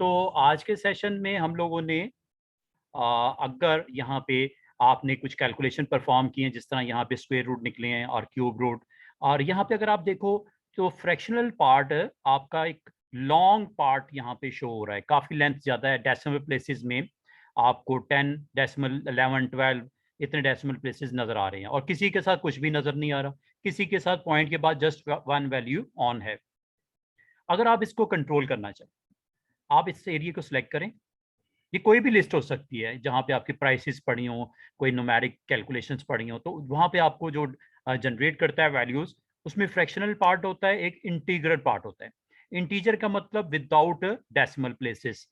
तो आज के सेशन में हम लोगों ने अगर यहाँ पे आपने कुछ कैलकुलेशन परफॉर्म किए हैं, जिस तरह यहाँ पे स्क्वायर रूट निकले हैं और क्यूब रूट, और यहाँ पे अगर आप देखो तो फ्रैक्शनल पार्ट आपका एक लॉन्ग पार्ट यहाँ पे शो हो रहा है, काफ़ी लेंथ ज़्यादा है। डेसिमल प्लेसेस में आपको 10 डेसिमल 11 12 इतने डेसिमल प्लेसेस नज़र आ रहे हैं, और किसी के साथ कुछ भी नज़र नहीं आ रहा, किसी के साथ पॉइंट के बाद जस्ट वन वैल्यू ऑन है। अगर आप इसको कंट्रोल करना चाहें, आप इस एरिया को सिलेक्ट करें। ये कोई भी लिस्ट हो सकती है जहाँ पे आपकी प्राइसेस पड़ी हो, कोई न्यूमेरिक कैलकुलेशंस पड़ी हो, तो वहाँ पे आपको जो जनरेट करता है वैल्यूज, उसमें फ्रैक्शनल पार्ट होता है, एक इंटीग्रल पार्ट होता है। इंटीजर का मतलब विदाउट डेसिमल प्लेसेस।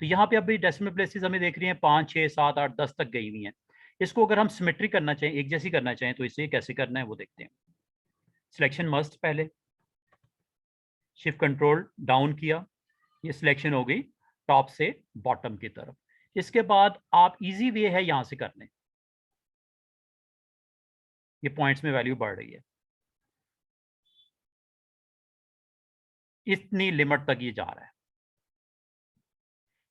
तो यहाँ पे अभी डेसिमल प्लेसेस हमें देख रही हैं 5 6 7 8 10 तक गई हुई हैं। इसको अगर हम सिमेट्रिक करना चाहें, एक जैसी करना चाहें, तो इसे कैसे करना है वो देखते हैं। सिलेक्शन मस्ट, पहले शिफ्ट कंट्रोल डाउन किया, ये सिलेक्शन हो गई टॉप से बॉटम की तरफ। इसके बाद आप इजी वे है यहां से करने, ये पॉइंट्स में वैल्यू बढ़ रही है, इतनी लिमिट तक ये जा रहा है।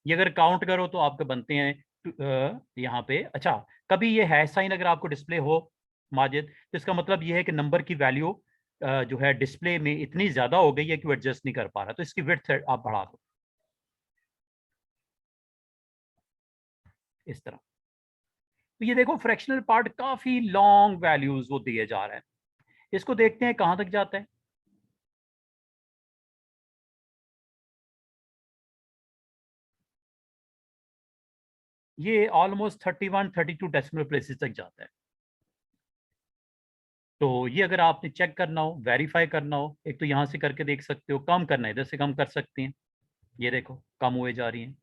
ये अगर काउंट करो तो आपके बनते हैं यहाँ पे। अच्छा, कभी ये हैश साइन अगर आपको डिस्प्ले हो माजिद, तो इसका मतलब ये है कि नंबर की वैल्यू जो है डिस्प्ले में इतनी ज्यादा हो गई है कि वो एडजस्ट नहीं कर पा रहा, तो इसकी विड्थ आप बढ़ा दो इस तरह। तो ये देखो फ्रैक्शनल पार्ट काफी लॉन्ग वैल्यूज वो दिए जा रहे हैं। इसको देखते हैं कहां तक जाता है। ये ऑलमोस्ट 31 32 डेसिमल प्लेसेस तक जाता है। तो ये अगर आपने चेक करना हो, वेरीफाई करना हो, एक तो यहाँ से करके देख सकते हो, कम करना है इधर से कम कर सकते हैं। ये देखो कम हुए जा रही हैं।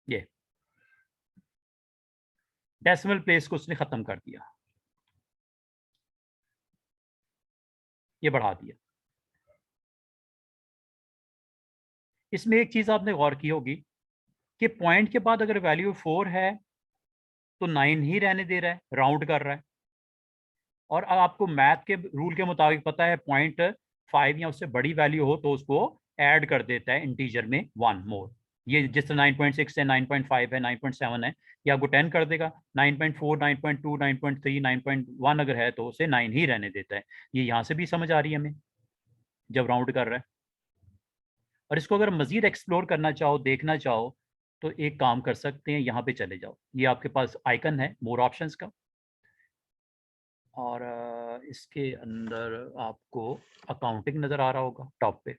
ये डेसिमल प्लेस को उसने खत्म कर दिया, ये बढ़ा दिया। इसमें एक चीज आपने गौर की होगी कि पॉइंट के बाद अगर वैल्यू 4 है तो 9 ही रहने दे रहा है, राउंड कर रहा है। और अब आपको मैथ के रूल के मुताबिक पता है, पॉइंट 5 या उससे बड़ी वैल्यू हो तो उसको ऐड कर देता है इंटीजर में 1 मोर। ये जिस तरह 9.6 है, 9.5 है, 9.7 है, ये आपको 10 कर देगा। 9.4 9.2 9.3 9.1 अगर है तो उसे 9 ही रहने देता है। ये यहाँ से भी समझ आ रही है हमें जब राउंड कर रहा है। और इसको अगर मजीद एक्सप्लोर करना चाहो, देखना चाहो, तो एक काम कर सकते हैं, यहाँ पे चले जाओ, ये आपके पास आइकन है मोर ऑप्शंस का, और इसके अंदर आपको अकाउंटिंग नज़र आ रहा होगा टॉप पे,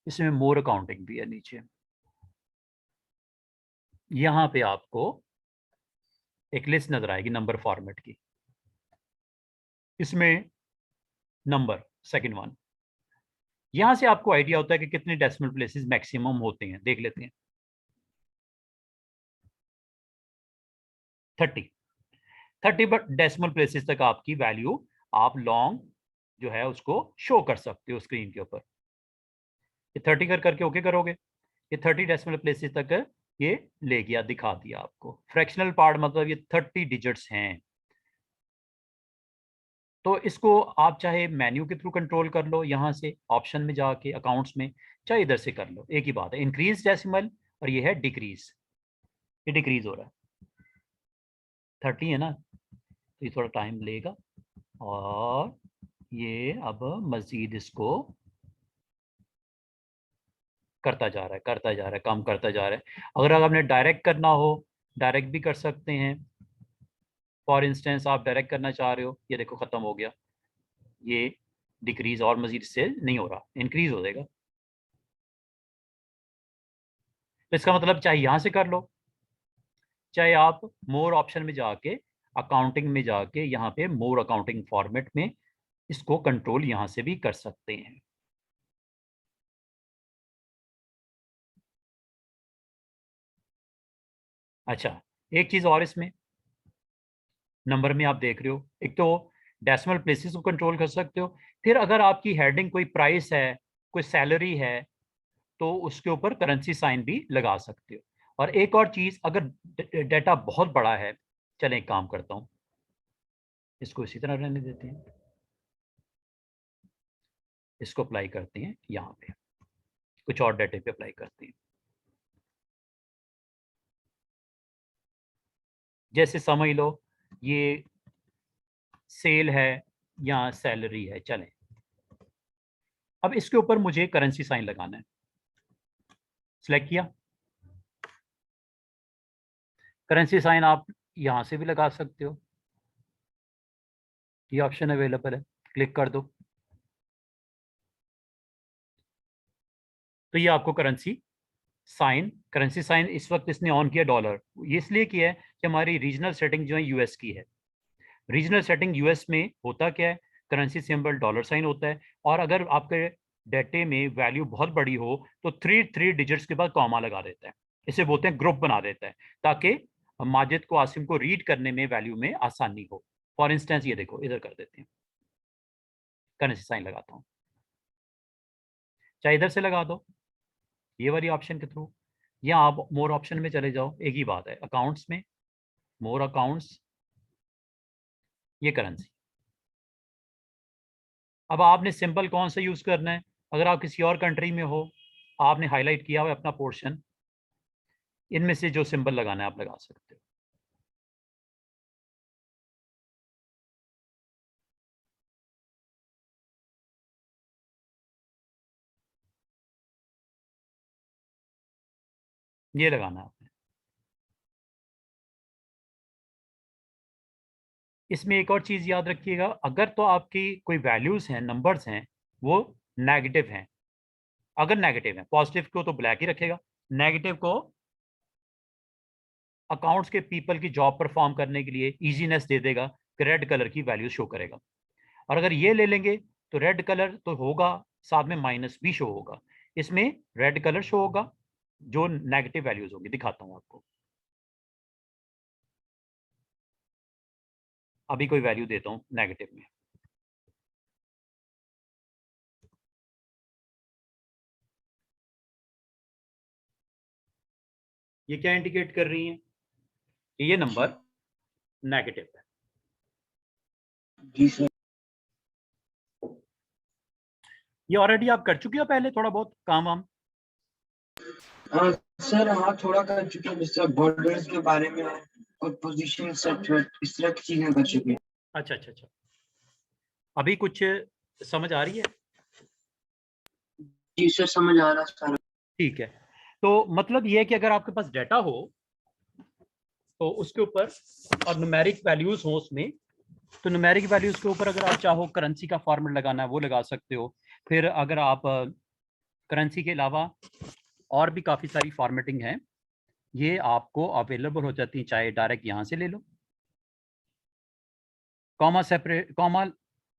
इसमें मोर अकाउंटिंग भी है नीचे। यहाँ पे आपको एक लिस्ट नज़र आएगी नंबर फॉर्मेट की, इसमें नंबर सेकंड वन, यहाँ से आपको आइडिया होता है कि कितने डेसिमल प्लेसेस मैक्सिमम होते हैं। देख लेते हैं, 30 डेसिमल प्लेसेस तक आपकी वैल्यू आप लॉन्ग जो है उसको शो कर सकते हो स्क्रीन के ऊपर। ये 30 कर करके ओके करोगे, ये 30 डेसिमल प्लेसेस तक ये ले गया, दिखा दिया आपको। फ्रैक्शनल पार्ट मतलब ये 30 डिजिट्स हैं। तो इसको आप चाहे मेन्यू के थ्रू कंट्रोल कर लो, यहाँ से ऑप्शन में जाके अकाउंट्स में, चाहे इधर से कर लो, एक ही बात है। इंक्रीज डेसिमल और ये है डिक्रीज, ये डिक्रीज हो रहा है। 30 है ना, तो ये थोड़ा टाइम लेगा, और ये अब मजीद इसको करता जा रहा है, करता जा रहा है, काम करता जा रहा है। अगर आपने डायरेक्ट करना हो, डायरेक्ट भी कर सकते हैं। फॉर इंस्टेंस आप डायरेक्ट करना चाह रहे हो, ये देखो खत्म हो गया, ये डिक्रीज और मजीद से नहीं हो रहा, इंक्रीज हो जाएगा। तो इसका मतलब चाहे यहाँ से कर लो, चाहे आप मोर ऑप्शन में जाके अकाउंटिंग में जाके यहाँ पे मोर अकाउंटिंग फॉर्मेट में इसको कंट्रोल यहाँ से भी कर सकते हैं। अच्छा, एक चीज और इसमें नंबर में आप देख रहे हो, एक तो डेसिमल प्लेसेस को कंट्रोल कर सकते हो, फिर अगर आपकी हेडिंग कोई प्राइस है, कोई सैलरी है, तो उसके ऊपर करेंसी साइन भी लगा सकते हो। और एक और चीज, अगर डेटा बहुत बड़ा है, चलें एक काम करता हूँ, इसको इसी तरह रहने देते हैं। इसको अप्लाई करते हैं यहाँ पे, कुछ और डाटे पे अप्लाई करते हैं। जैसे समझ लो ये सेल है या सैलरी है, चलें। अब इसके ऊपर मुझे करेंसी साइन लगाना है। सिलेक्ट किया, करेंसी साइन आप यहां से भी लगा सकते हो, ये ऑप्शन अवेलेबल है, क्लिक कर दो तो ये आपको करेंसी साइन इस वक्त इसने ऑन किया डॉलर, ये इसलिए किया है कि हमारी रीजनल सेटिंग जो है यूएस की है। रीजनल सेटिंग यूएस में होता क्या है, करेंसी सिंबल डॉलर साइन होता है, और अगर आपके डेटे में वैल्यू बहुत बड़ी हो तो थ्री डिजिट्स के बाद कॉमा लगा देता है, इसे बोलते हैं ग्रुप बना देता है, ताकि माजिद को आसिम को रीड करने में वैल्यू में आसानी हो। फॉर इंस्टेंस ये देखो, इधर कर देते हैं, करेंसी साइन लगाता हूँ, चाहे इधर से लगा दो ये वाली ऑप्शन के थ्रू, या आप मोर ऑप्शन में चले जाओ, एक ही बात है, अकाउंट्स में मोर अकाउंट्स, ये करेंसी। अब आपने सिंबल कौन सा यूज करना है, अगर आप किसी और कंट्री में हो, आपने हाईलाइट किया हुआ अपना पोर्शन, इनमें से जो सिंबल लगाना है आप लगा सकते हो। ये लगाना है आपने। इसमें एक और चीज याद रखिएगा, अगर तो आपकी कोई वैल्यूज हैं, नंबर्स हैं, वो नेगेटिव हैं, अगर नेगेटिव है, पॉजिटिव को तो ब्लैक ही रखेगा, नेगेटिव को अकाउंट्स के पीपल की जॉब परफॉर्म करने के लिए इजीनेस दे देगा कि रेड कलर की वैल्यू शो करेगा। और अगर ये ले लेंगे तो रेड कलर तो होगा, साथ में माइनस भी शो होगा, इसमें रेड कलर शो होगा जो नेगेटिव वैल्यूज होंगी, दिखाता हूं आपको। अभी कोई वैल्यू देता हूं नेगेटिव में, ये क्या इंडिकेट कर रही है, ये नंबर नेगेटिव है। जी सर। ये ऑलरेडी आप कर चुके हो पहले थोड़ा बहुत काम वाम? हाँ सर, हाँ थोड़ा कर चुके हैं, जैसे बॉर्डर्स के बारे में और पोजीशन सेट इस तरह की चीजें कर चुके हैं। अच्छा अच्छा अच्छा, अभी कुछ समझ आ रही है? जी सर, समझ आ रहा सारा। ठीक है, तो मतलब ये है कि अगर आपके पास डाटा हो तो उसके ऊपर और न्यूमेरिक वैल्यूज हो उसमें, तो न्यूमेरिक वैल्यूज के ऊपर अगर आप चाहो करेंसी का फॉर्मेट लगाना है वो लगा सकते हो। फिर अगर आप करेंसी के अलावा और भी काफ़ी सारी फॉर्मेटिंग है, ये आपको अवेलेबल हो जाती है, चाहे डायरेक्ट यहाँ से ले लो, कॉमा सेपरेट कॉमा,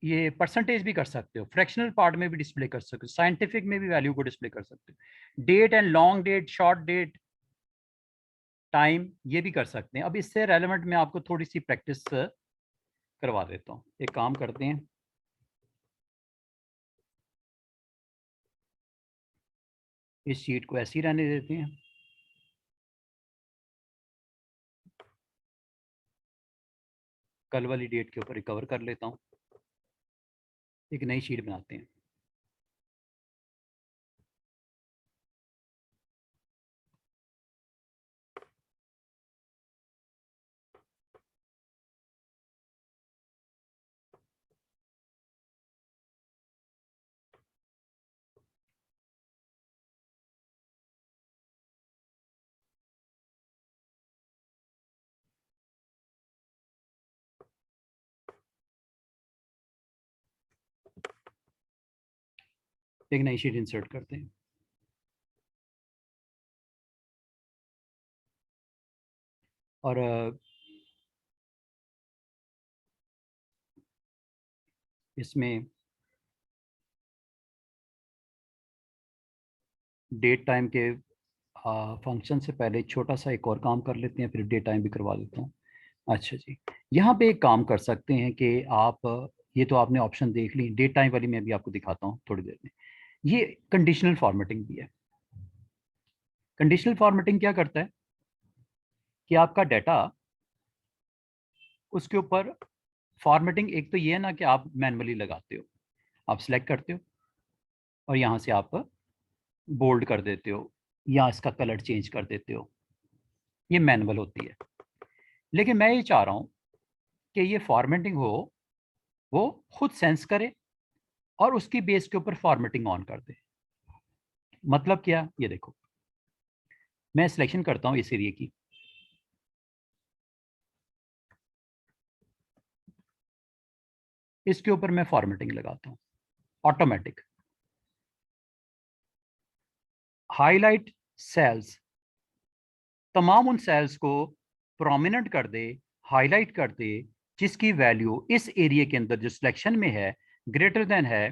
ये परसेंटेज भी कर सकते हो, फ्रैक्शनल पार्ट में भी डिस्प्ले कर सकते हो, साइंटिफिक में भी वैल्यू को डिस्प्ले कर सकते हो, date and long date, short date, time, ये भी कर सकते हैं। अब इससे रेलेवेंट मैं आपको थोड़ी सी प्रैक्टिस करवा देता हूँ, एक काम करते हैं, इस शीट को ऐसे ही रहने देते हैं, कल वाली डेट के ऊपर रिकवर कर लेता हूँ, एक नई शीट बनाते हैं। एक नई शीट इंसर्ट करते हैं, और इसमें डेट टाइम के फंक्शन से पहले छोटा सा एक और काम कर लेते हैं, फिर डेट टाइम भी करवा देता हूँ। अच्छा जी, यहाँ पे एक काम कर सकते हैं कि आप ये तो आपने ऑप्शन देख ली, डेट टाइम वाली मैं भी आपको दिखाता हूँ थोड़ी देर में। ये कंडीशनल फॉर्मेटिंग भी है। कंडीशनल फॉर्मेटिंग क्या करता है कि आपका डाटा, उसके ऊपर फॉर्मेटिंग, एक तो ये है ना कि आप मैनुअली लगाते हो, आप सिलेक्ट करते हो, और यहाँ से आप बोल्ड कर देते हो या इसका कलर चेंज कर देते हो। ये मैनुअल होती है। लेकिन मैं ये चाह रहा हूँ कि ये फॉर्मेटिंग हो वो खुद सेंस करे और उसकी बेस के ऊपर फॉर्मेटिंग ऑन कर दे। मतलब क्या, ये देखो मैं सिलेक्शन करता हूँ इस एरिया की, इसके ऊपर मैं फॉर्मेटिंग लगाता हूँ ऑटोमेटिक। हाईलाइट सेल्स, तमाम उन सेल्स को प्रोमिनेंट कर दे, हाईलाइट कर दे जिसकी वैल्यू इस एरिया के अंदर जो सिलेक्शन में है ग्रेटर देन है,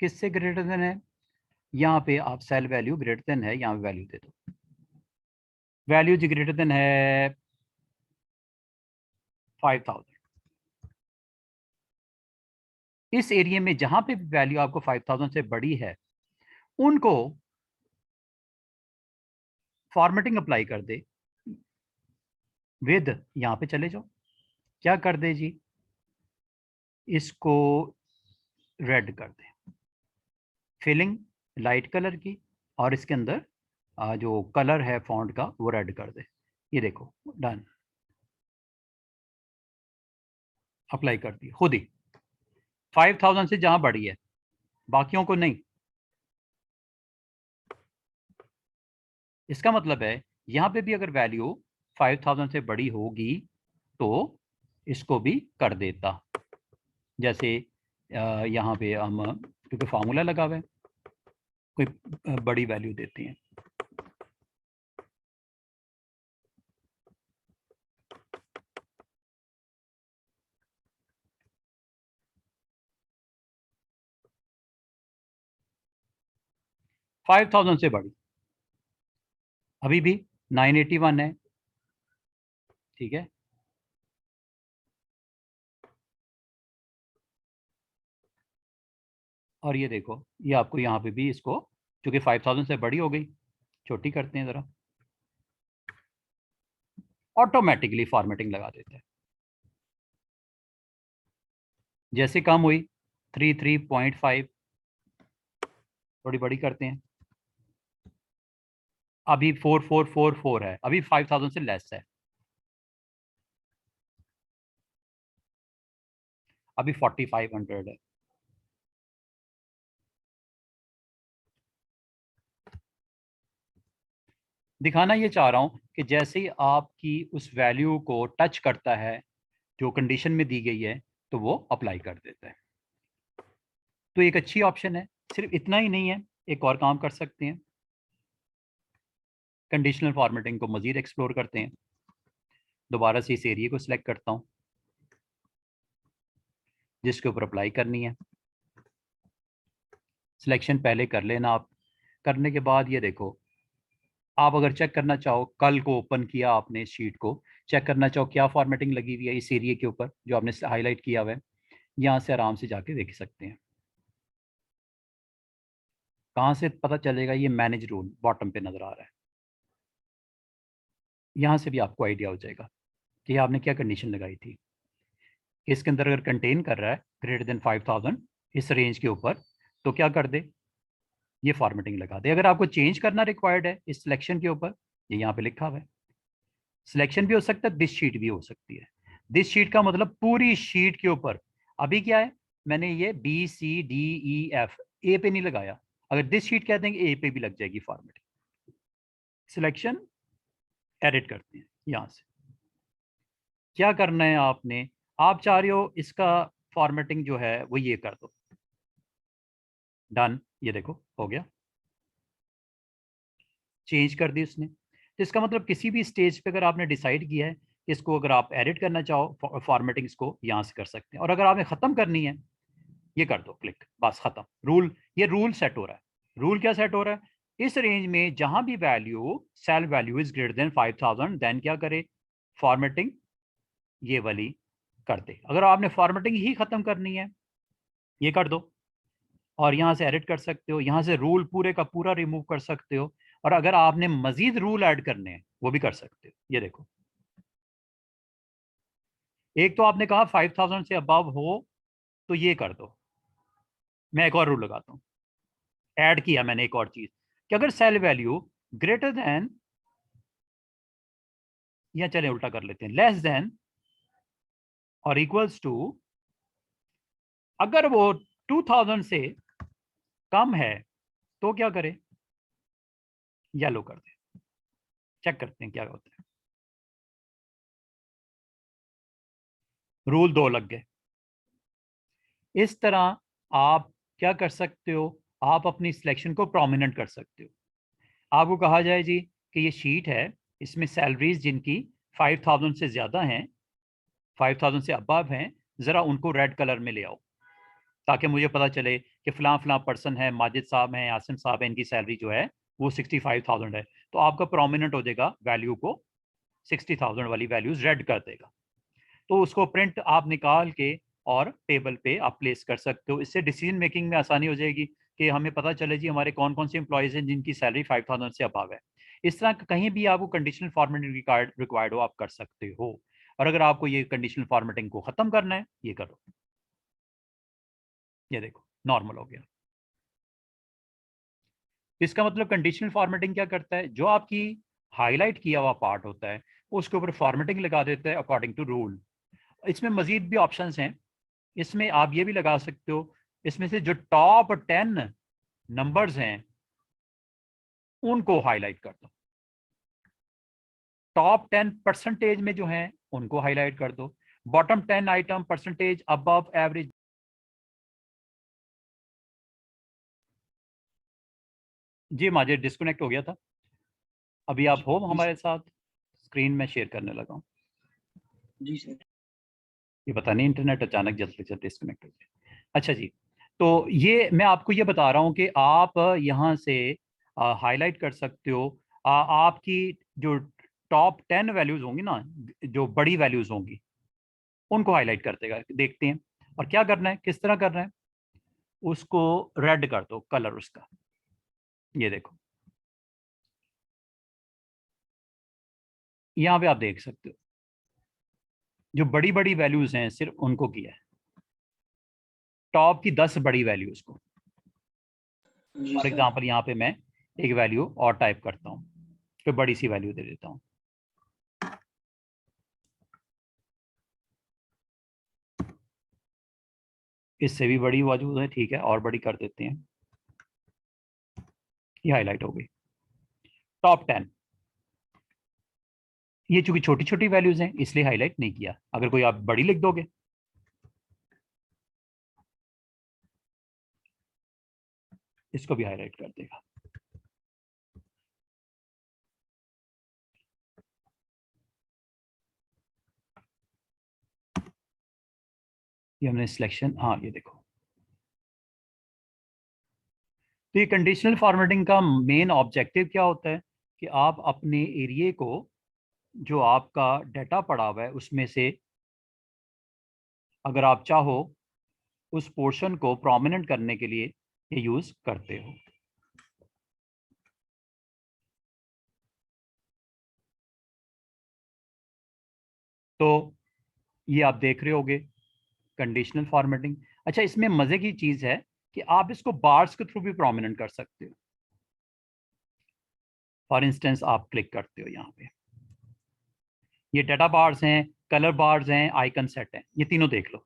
किससे ग्रेटर देन है, यहाँ पे आप सेल वैल्यू ग्रेटर देन है, यहाँ वैल्यू दे दो, वैल्यू जो ग्रेटर देन है 5000। इस एरिया में जहां पे वैल्यू आपको 5000 से बड़ी है उनको फॉर्मेटिंग अप्लाई कर दे विद, यहां पे चले जाओ, क्या कर दे जी, इसको रेड कर दे, फिलिंग लाइट कलर की, और इसके अंदर जो कलर है फॉन्ट का वो रेड कर दे। ये देखो डन, अप्लाई कर दी खुद ही। 5000 से जहां बड़ी है, बाकियों को नहीं। इसका मतलब है यहां पे भी अगर वैल्यू 5000 से बड़ी होगी तो इसको भी कर देता। जैसे यहाँ पे हम, क्योंकि फार्मूला लगा हुआ है, कोई बड़ी वैल्यू देते हैं, फाइव थाउजेंड से बड़ी, अभी भी 981 है, ठीक है। और ये देखो ये आपको यहाँ पे भी इसको, क्योंकि 5000 से बड़ी हो गई, छोटी करते हैं ज़रा, ऑटोमेटिकली फॉर्मेटिंग लगा देते हैं। जैसे कम हुई 33.5, थोड़ी बड़ी करते हैं, अभी 4444 है, अभी 5000 से लेस है, अभी 4500 है। दिखाना ये चाह रहा हूँ कि जैसे ही आपकी उस वैल्यू को टच करता है जो कंडीशन में दी गई है तो वो अप्लाई कर देता है। तो एक अच्छी ऑप्शन है। सिर्फ इतना ही नहीं है, एक और काम कर सकते हैं, कंडीशनल फॉर्मेटिंग को मजीद एक्सप्लोर करते हैं। दोबारा से इस एरिया को सिलेक्ट करता हूँ जिसके ऊपर अप्लाई करनी है। सिलेक्शन पहले कर लेना आप, करने के बाद ये देखो, आप अगर चेक करना चाहो, कल को ओपन किया आपने इस शीट को, चेक करना चाहो क्या फॉर्मेटिंग लगी हुई है इस एरिया के ऊपर जो आपने हाईलाइट किया हुआ है, यहाँ से आराम से जाके देख सकते हैं। कहाँ से पता चलेगा, ये मैनेज रूल बॉटम पे नज़र आ रहा है, यहाँ से भी आपको आइडिया हो जाएगा कि आपने क्या कंडीशन लगाई थी। इसके अंदर अगर कंटेन कर रहा है ग्रेटर देन 5000 इस रेंज के ऊपर तो क्या कर दे, ये फॉर्मेटिंग लगा दे। अगर आपको चेंज करना रिक्वायर्ड है इस सिलेक्शन के ऊपर, ये यहाँ पे लिखा हुआ है, सिलेक्शन भी हो सकता है, दिस शीट भी हो सकती है। दिस शीट का मतलब पूरी शीट के ऊपर। अभी क्या है, मैंने ये BCDEF ए पे नहीं लगाया, अगर दिस शीट कह देंगे ए पे भी लग जाएगी फॉर्मेटिंग। सिलेक्शन एडिट करते हैं, यहाँ से क्या करना है आपने, आप चाह रहे हो इसका फॉर्मेटिंग जो है वो ये कर दो, डन, ये देखो हो गया, चेंज कर दी उसने। तो इसका मतलब किसी भी स्टेज पे अगर आपने डिसाइड किया है कि इसको अगर आप एडिट करना चाहो फॉर्मेटिंग्स को यहाँ से कर सकते हैं, और अगर आपने ख़त्म करनी है ये कर दो क्लिक, बस ख़त्म। रूल, ये रूल सेट हो रहा है। रूल क्या सेट हो रहा है, इस रेंज में जहां भी value cell value is greater than 5000 then क्या करे, फॉर्मेटिंग ये वाली कर दे। अगर आपने फॉर्मेटिंग ही ख़त्म करनी है ये कर दो, और यहाँ से एडिट कर सकते हो, यहाँ से रूल पूरे का पूरा रिमूव कर सकते हो, और अगर आपने मजीद रूल ऐड करने हैं वो भी कर सकते हो। ये देखो, एक तो आपने कहा 5000 से अबव हो तो ये कर दो। मैं एक और रूल लगाता हूँ, ऐड किया मैंने एक और चीज कि अगर सेल वैल्यू ग्रेटर देन, या चले उल्टा कर लेते हैं, लेस देन और इक्वल्स टू, अगर वो 2000 से कम है तो क्या करें, येलो कर दें। चेक करते हैं क्या होता है। रूल 2 लग गए। इस तरह आप क्या कर सकते हो, आप अपनी सिलेक्शन को प्रोमिनेंट कर सकते हो। आपको कहा जाए जी कि ये शीट है, इसमें सैलरीज जिनकी 5000 से ज़्यादा हैं, 5000 से अबव हैं, ज़रा उनको रेड कलर में ले आओ, ताकि मुझे पता चले कि फ़लाँ फ़लाँ पर्सन है, माजिद साहब हैं, आसिम साहब हैं, इनकी सैलरी जो है वो 65,000 है। तो आपका प्रोमिनेंट हो जाएगा, वैल्यू को 60,000 वाली वैल्यूज़ रेड कर देगा। तो उसको प्रिंट आप निकाल के और टेबल पे आप प्लेस कर सकते हो। इससे डिसीजन मेकिंग में आसानी हो जाएगी कि हमें पता चले जी हमारे कौन कौन से एम्प्लॉयज़ हैं जिनकी सैलरी 5000 से अबव है। इस तरह कहीं भी आपको कंडीशनल फॉर्मेटिंग रिक्वायर्ड हो, आप कर सकते हो। और अगर आपको ये कंडीशनल फॉर्मेटिंग को ख़त्म करना है, ये करो। ये देखो नॉर्मल हो गया। इसका मतलब कंडीशनल फॉर्मेटिंग क्या करता है, जो आपकी हाईलाइट किया हुआ पार्ट होता है उसके ऊपर फॉर्मेटिंग लगा देता है अकॉर्डिंग टू रूल। इसमें मजीद भी ऑप्शंस हैं। इसमें आप ये भी लगा सकते हो, इसमें से जो टॉप 10 नंबर्स हैं उनको हाईलाइट कर दो, टॉप 10 परसेंटेज में जो हैं उनको हाईलाइट कर दो, bottom 10 item percentage above average. जी माजे डिस्कनेक्ट हो गया था, अभी आप हो जी हमारे साथ, स्क्रीन में शेयर करने लगा हूँ। जी सर। ये पता नहीं इंटरनेट अचानक जल्दी से डिस्कनेक्ट हो गया। अच्छा जी, तो ये मैं आपको ये बता रहा हूँ कि आप यहाँ से हाईलाइट कर सकते हो। आपकी जो टॉप 10 वैल्यूज होंगी ना, जो बड़ी वैल्यूज होंगी उनको हाईलाइट कर देगा। देखते हैं और क्या करना है, किस तरह करना है। उसको रेड कर दो कलर उसका, ये देखो यहाँ पे आप देख सकते हो जो बड़ी बड़ी वैल्यूज हैं सिर्फ उनको किया है, टॉप की 10 बड़ी वैल्यूज को। जी फॉर सर। एग्जाम्पल यहाँ पे मैं एक वैल्यू और टाइप करता हूँ, फिर बड़ी सी वैल्यू दे देता हूँ। इससे भी बड़ी मौजूद है, ठीक है, और बड़ी कर देते हैं। ये हाईलाइट हो गई टॉप 10। ये चूंकि छोटी छोटी वैल्यूज हैं इसलिए हाईलाइट नहीं किया, अगर कोई आप बड़ी लिख दोगे इसको भी हाईलाइट कर देगा। ये हमने सिलेक्शन, हाँ ये देखो। तो ये कंडीशनल फॉर्मेटिंग का मेन ऑब्जेक्टिव क्या होता है कि आप अपने एरिया को, जो आपका डाटा पड़ा हुआ है उसमें से अगर आप चाहो उस पोर्शन को प्रोमिनेंट करने के लिए ये यूज करते हो। तो ये आप देख रहे होगे कंडीशनल फॉर्मेटिंग। अच्छा, इसमें मजे की चीज है कि आप इसको बार्स के थ्रू भी प्रोमिनेंट कर सकते हो। फॉर इंस्टेंस आप क्लिक करते हो यहाँ पे, ये डाटा बार्स हैं, कलर बार्स हैं, आइकन सेट हैं, ये तीनों देख लो।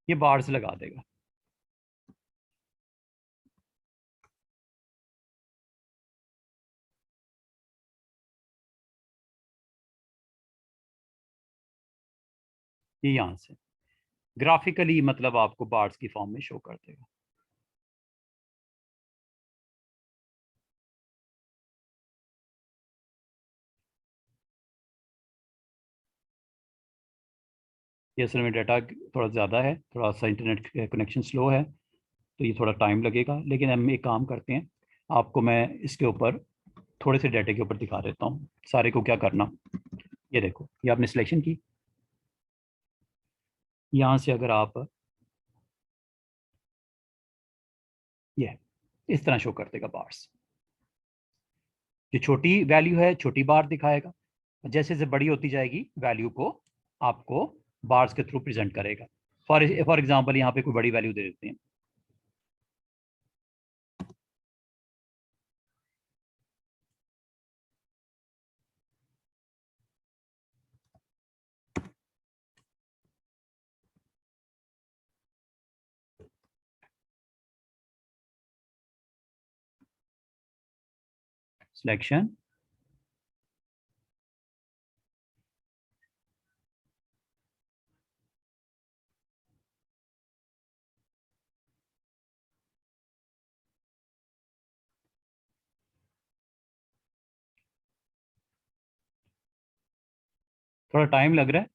ये बार्स लगा देगा। ये यहाँ से ग्राफिकली मतलब आपको बार्स की फॉर्म में शो कर देगा। ये असल में डाटा थोड़ा ज़्यादा है, थोड़ा सा इंटरनेट कनेक्शन स्लो है, तो ये थोड़ा टाइम लगेगा। लेकिन हम एक काम करते हैं, आपको मैं इसके ऊपर थोड़े से डाटे के ऊपर दिखा देता हूँ सारे को क्या करना। ये देखो, ये आपने सिलेक्शन की, यहाँ से अगर आप ये इस तरह शो कर देगा बार्स। जो छोटी वैल्यू है छोटी बार दिखाएगा, जैसे जैसे बड़ी होती जाएगी वैल्यू को आपको बार्स के थ्रू प्रेजेंट करेगा। फॉर एग्जांपल यहाँ पे कोई बड़ी वैल्यू दे देते हैं, सिलेक्शन, थोड़ा टाइम लग रहा है,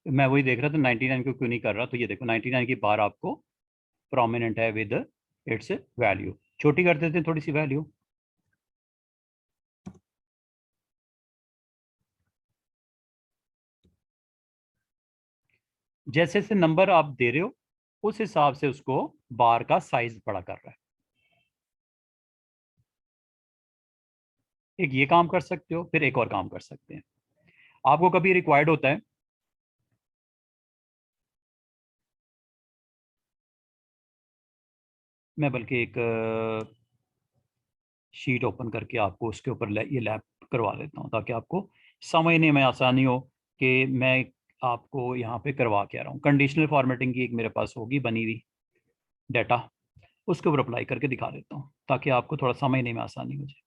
मैं वही देख रहा था 99 को क्यों नहीं कर रहा। तो ये देखो 99 की बार आपको प्रोमिनेंट है विद इट्स वैल्यू। छोटी कर देते हैं थोड़ी सी वैल्यू, जैसे जैसे नंबर आप दे रहे हो उस हिसाब से उसको बार का साइज बड़ा कर रहा है। एक ये काम कर सकते हो, फिर एक और काम कर सकते हैं। आपको कभी रिक्वायर्ड होता है, मैं बल्कि एक शीट ओपन करके आपको उसके ऊपर ये लैब करवा देता हूँ ताकि आपको समझने में आसानी हो कि मैं आपको यहाँ पे करवा क्या रहा हूँ। कंडीशनल फॉर्मेटिंग की एक मेरे पास होगी बनी हुई डाटा, उसके ऊपर अप्लाई करके दिखा देता हूँ ताकि आपको थोड़ा समझने में आसानी हो जाए।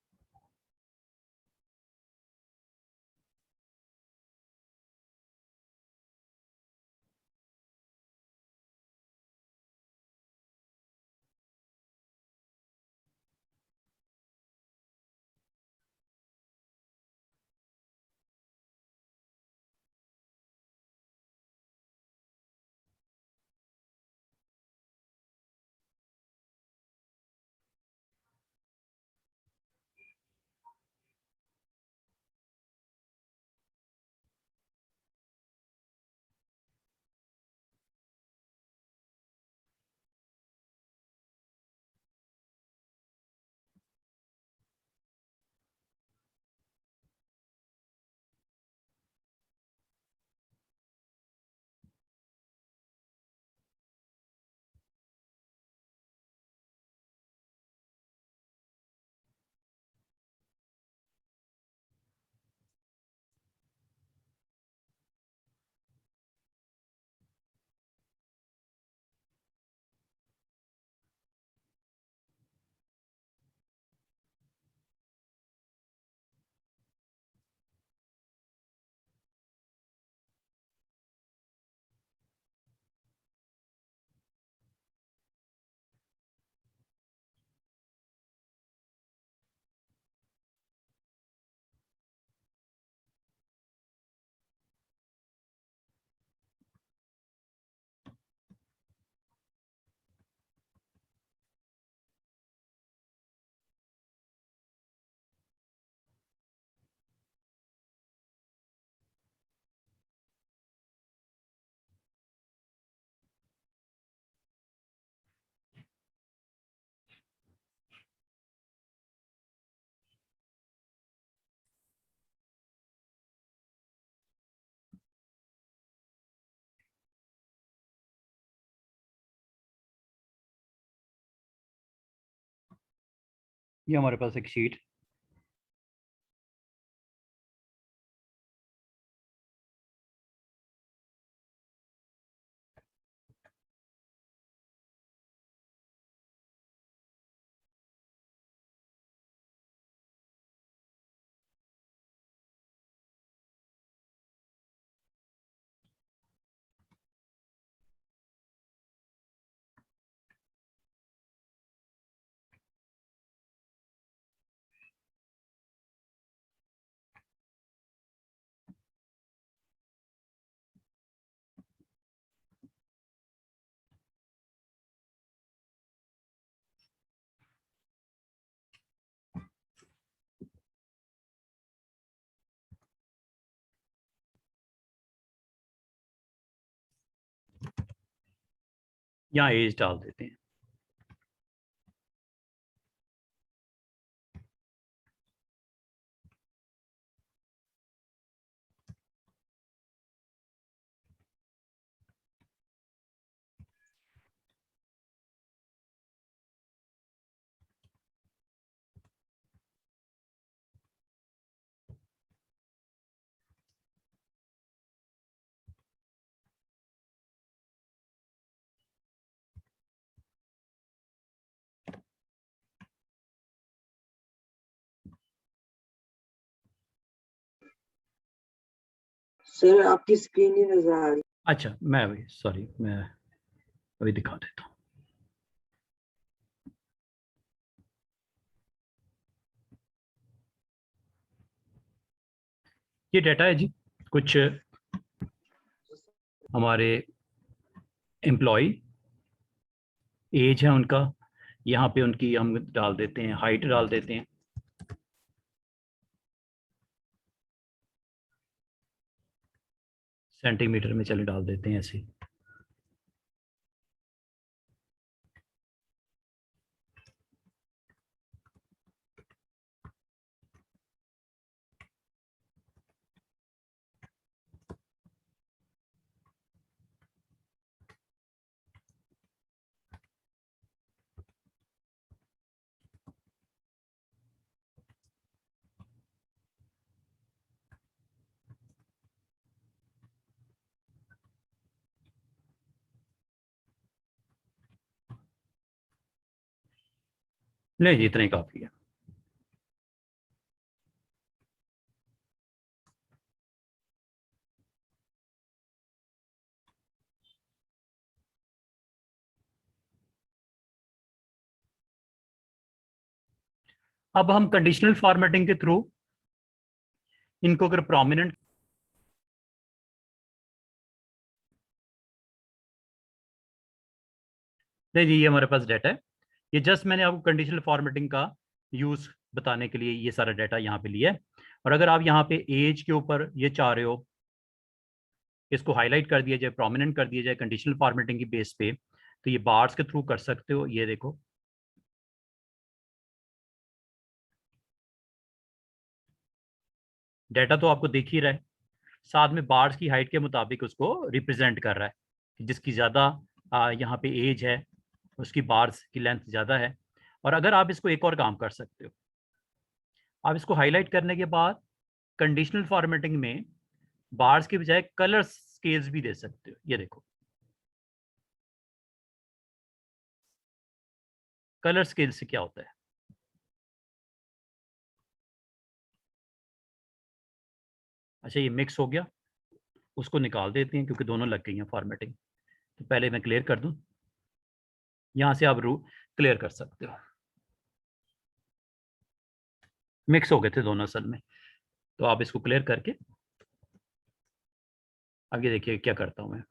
ये हमारे पास एक शीट, यहाँ एज डाल देते हैं। सर आपकी स्क्रीन नहीं नजर आ रही। अच्छा, मैं अभी सॉरी, मैं अभी दिखा देता हूँ। ये डाटा है जी, कुछ हमारे एम्प्लॉय, एज है उनका, यहाँ पे उनकी हम डाल देते हैं, हाइट डाल देते हैं, सेंटीमीटर में चले डाल देते हैं ऐसे। नहीं जी, इतना ही काफी है। अब हम कंडीशनल फॉर्मेटिंग के थ्रू इनको अगर प्रोमिनेंट, नहीं जी, ये हमारे पास डाटा है। ये जस्ट मैंने आपको कंडीशनल फॉर्मेटिंग का यूज बताने के लिए ये सारा डाटा यहाँ पे लिया है। और अगर आप यहाँ पे एज के ऊपर ये चाह रहे हो इसको हाईलाइट कर दिया जाए, प्रोमिनेंट कर दिया जाए कंडीशनल फॉर्मेटिंग की बेस पे, तो ये बार्स के थ्रू कर सकते हो। ये देखो, डाटा तो आपको दिख ही रहा है, साथ में बार्स की हाइट के मुताबिक उसको रिप्रेजेंट कर रहा है कि जिसकी ज़्यादा यहाँ पे एज है उसकी बार्स की लेंथ ज़्यादा है। और अगर आप इसको एक और काम कर सकते हो, आप इसको हाईलाइट करने के बाद कंडीशनल फॉर्मेटिंग में बार्स के बजाय कलर स्केल्स भी दे सकते हो। ये देखो, कलर स्केल से क्या होता है, अच्छा ये मिक्स हो गया, उसको निकाल देते हैं क्योंकि दोनों लग गई हैं फॉर्मेटिंग। तो पहले मैं क्लियर कर दूं, यहाँ से आप रू क्लियर कर सकते हो। मिक्स हो गए थे दोनों असल में, तो आप इसको क्लियर करके अब ये देखिए क्या करता हूं मैं।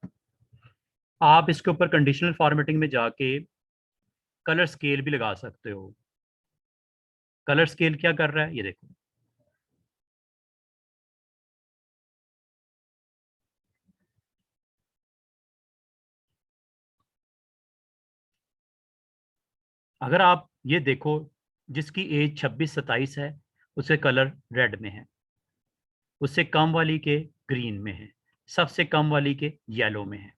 आप इसके ऊपर कंडीशनल फॉर्मेटिंग में जाके कलर स्केल भी लगा सकते हो। कलर स्केल क्या कर रहा है, ये देखो, अगर आप ये देखो, जिसकी एज 26-27 है उसके कलर रेड में है, उससे कम वाली के ग्रीन में है, सबसे कम वाली के येलो में है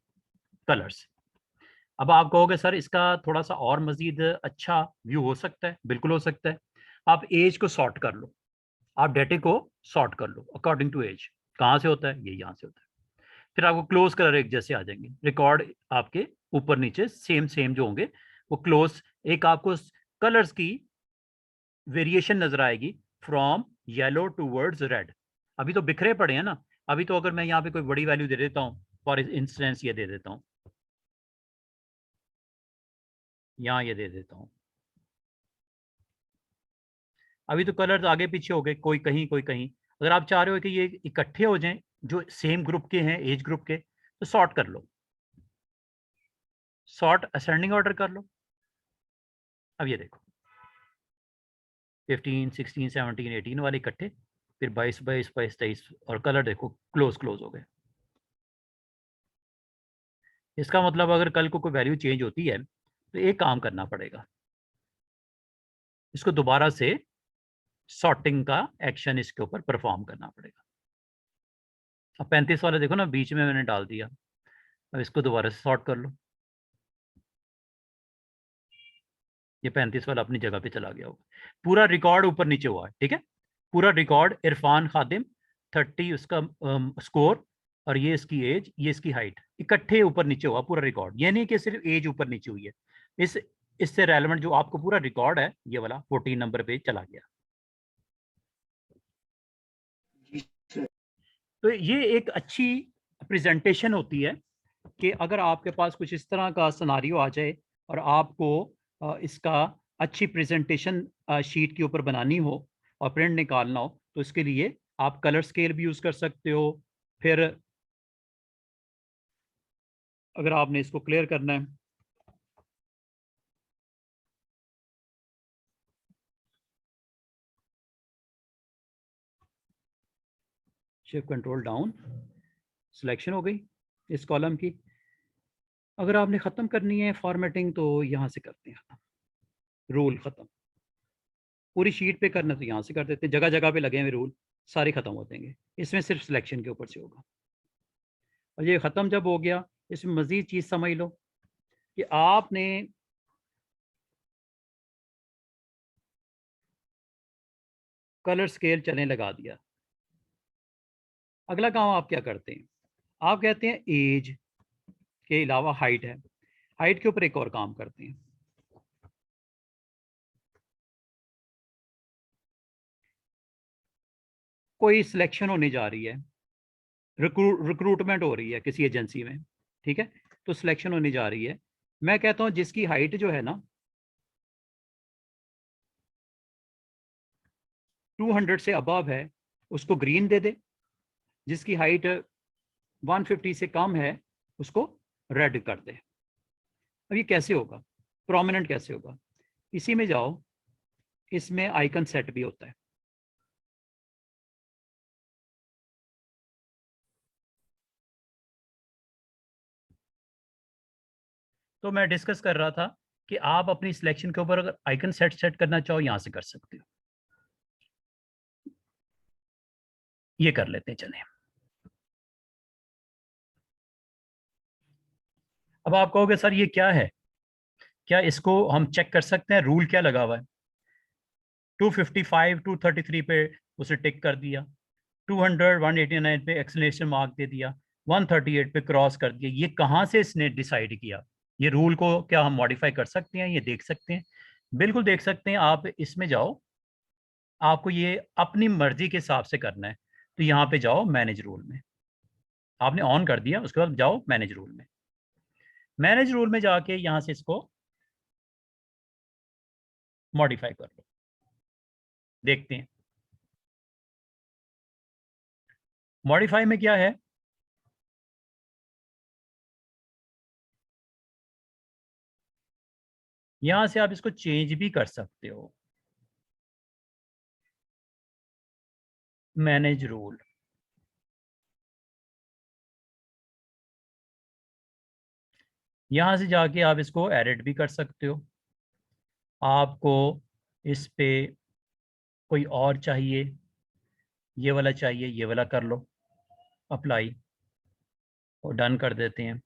कलर्स। अब आप कहोगे सर इसका थोड़ा सा और मजीद अच्छा व्यू हो सकता है, बिल्कुल हो सकता है। आप एज को सॉर्ट कर लो, आप डेटे को सॉर्ट कर लो अकॉर्डिंग टू एज। कहाँ से होता है, ये यहाँ से होता है। फिर आपको क्लोज कलर एक जैसे आ जाएंगे, रिकॉर्ड आपके ऊपर नीचे सेम सेम जो होंगे वो क्लोज, एक आपको कलर्स की वेरिएशन नजर आएगी फ्रॉम येलो टूवर्ड्स रेड। अभी तो बिखरे पड़े हैं ना, अभी तो अगर मैं यहाँ पे कोई बड़ी वैल्यू दे देता हूँ, फॉर इंस्टेंस ये दे देता हूँ, यहाँ ये दे देता हूँ, अभी तो कलर्स आगे पीछे हो गए, कोई कहीं कोई कहीं। अगर आप चाह रहे हो कि ये इकट्ठे हो जाएं जो सेम ग्रुप के हैं, एज ग्रुप के, तो सॉर्ट कर लो, सॉर्ट असेंडिंग ऑर्डर कर लो। अब ये देखो 15, 16, 17, 18 वाले इकट्ठे, फिर 22, 22, 22, 23, और कलर देखो क्लोज क्लोज हो गए। इसका मतलब अगर कल को कोई वैल्यू चेंज होती है तो एक काम करना पड़ेगा, इसको दोबारा से सॉर्टिंग का एक्शन इसके ऊपर परफॉर्म करना पड़ेगा। अब 35 वाला देखो ना, बीच में मैंने डाल दिया, अब इसको दोबारा से सॉर्ट कर लो, ये 35 वाला अपनी जगह पे चला गया होगा। पूरा रिकॉर्ड ऊपर नीचे हुआ है, ठीक है, पूरा रिकॉर्ड इरफान खादिम 30 उसका स्कोर, और ये इसकी एज, ये इसकी हाइट, इकट्ठे ऊपर नीचे हुआ पूरा रिकॉर्ड। ये नहीं कि सिर्फ एज ऊपर नीचे हुई है, इस इससे रेलेवेंट जो आपको पूरा रिकॉर्ड है ये वाला 14 नंबर पे चला गया। जी सर। तो ये एक अच्छी प्रेजेंटेशन होती है कि अगर आपके पास कुछ इस तरह का सिनारियो आ जाए और आपको इसका अच्छी प्रेजेंटेशन शीट के ऊपर बनानी हो और प्रिंट निकालना हो, तो इसके लिए आप कलर स्केल भी यूज़ कर सकते हो। फिर अगर आपने इसको क्लियर करना है, शिफ्ट कंट्रोल डाउन, सिलेक्शन हो गई इस कॉलम की। अगर आपने ख़त्म करनी है फॉर्मेटिंग तो यहाँ से करते हैं ख़त्म, रूल ख़त्म। पूरी शीट पे करना तो यहाँ से कर देते हैं, जगह जगह पे लगे हुए रूल सारे ख़त्म हो जाएंगे, इसमें सिर्फ सिलेक्शन के ऊपर से होगा। और ये ख़त्म जब हो गया, इसमें मज़ीद चीज़ समझ लो कि आपने कलर स्केल चलने लगा दिया। अगला काम आप क्या करते हैं, आप कहते हैं एज के अलावा हाइट है, हाइट के ऊपर एक और काम करते हैं। कोई सिलेक्शन होने जा रही है, रिक्रूटमेंट हो रही है किसी एजेंसी में, ठीक है, तो सिलेक्शन होने जा रही है। मैं कहता हूँ जिसकी हाइट जो है ना 200 से अबव है उसको ग्रीन दे दे, जिसकी हाइट 150 से कम है उसको रेड कर दे। अब ये कैसे होगा, प्रोमिनेंट कैसे होगा, इसी में जाओ, इसमें आइकन सेट भी होता है। तो मैं डिस्कस कर रहा था कि आप अपनी सिलेक्शन के ऊपर अगर आइकन सेट करना चाहो यहां से कर सकते हो। ये कर लेते हैं, चलें। अब आप कहोगे सर ये क्या है, क्या इसको हम चेक कर सकते हैं, रूल क्या लगा हुआ है। 255 233 पे उसे टिक कर दिया, 200 189 पे एक्सलेशन मार्क दे दिया, 138 पे क्रॉस कर दिया। ये कहाँ से इसने डिसाइड किया, ये रूल को क्या हम मॉडिफाई कर सकते हैं, ये देख सकते हैं, बिल्कुल देख सकते हैं। आप इसमें जाओ, आपको ये अपनी मर्जी के हिसाब से करना है, तो यहाँ पे जाओ मैनेज रूल में, आपने ऑन कर दिया, उसके बाद जाओ मैनेज रूल में। मैनेज रूल में जाके यहाँ से इसको मॉडिफाई कर लो, देखते हैं मॉडिफाई में क्या है। यहां से आप इसको चेंज भी कर सकते हो, मैनेज रूल। यहां से जाके आप इसको एडिट भी कर सकते हो। आपको इस पे कोई और चाहिए, ये वाला चाहिए, ये वाला कर लो, अप्लाई और डन कर देते हैं।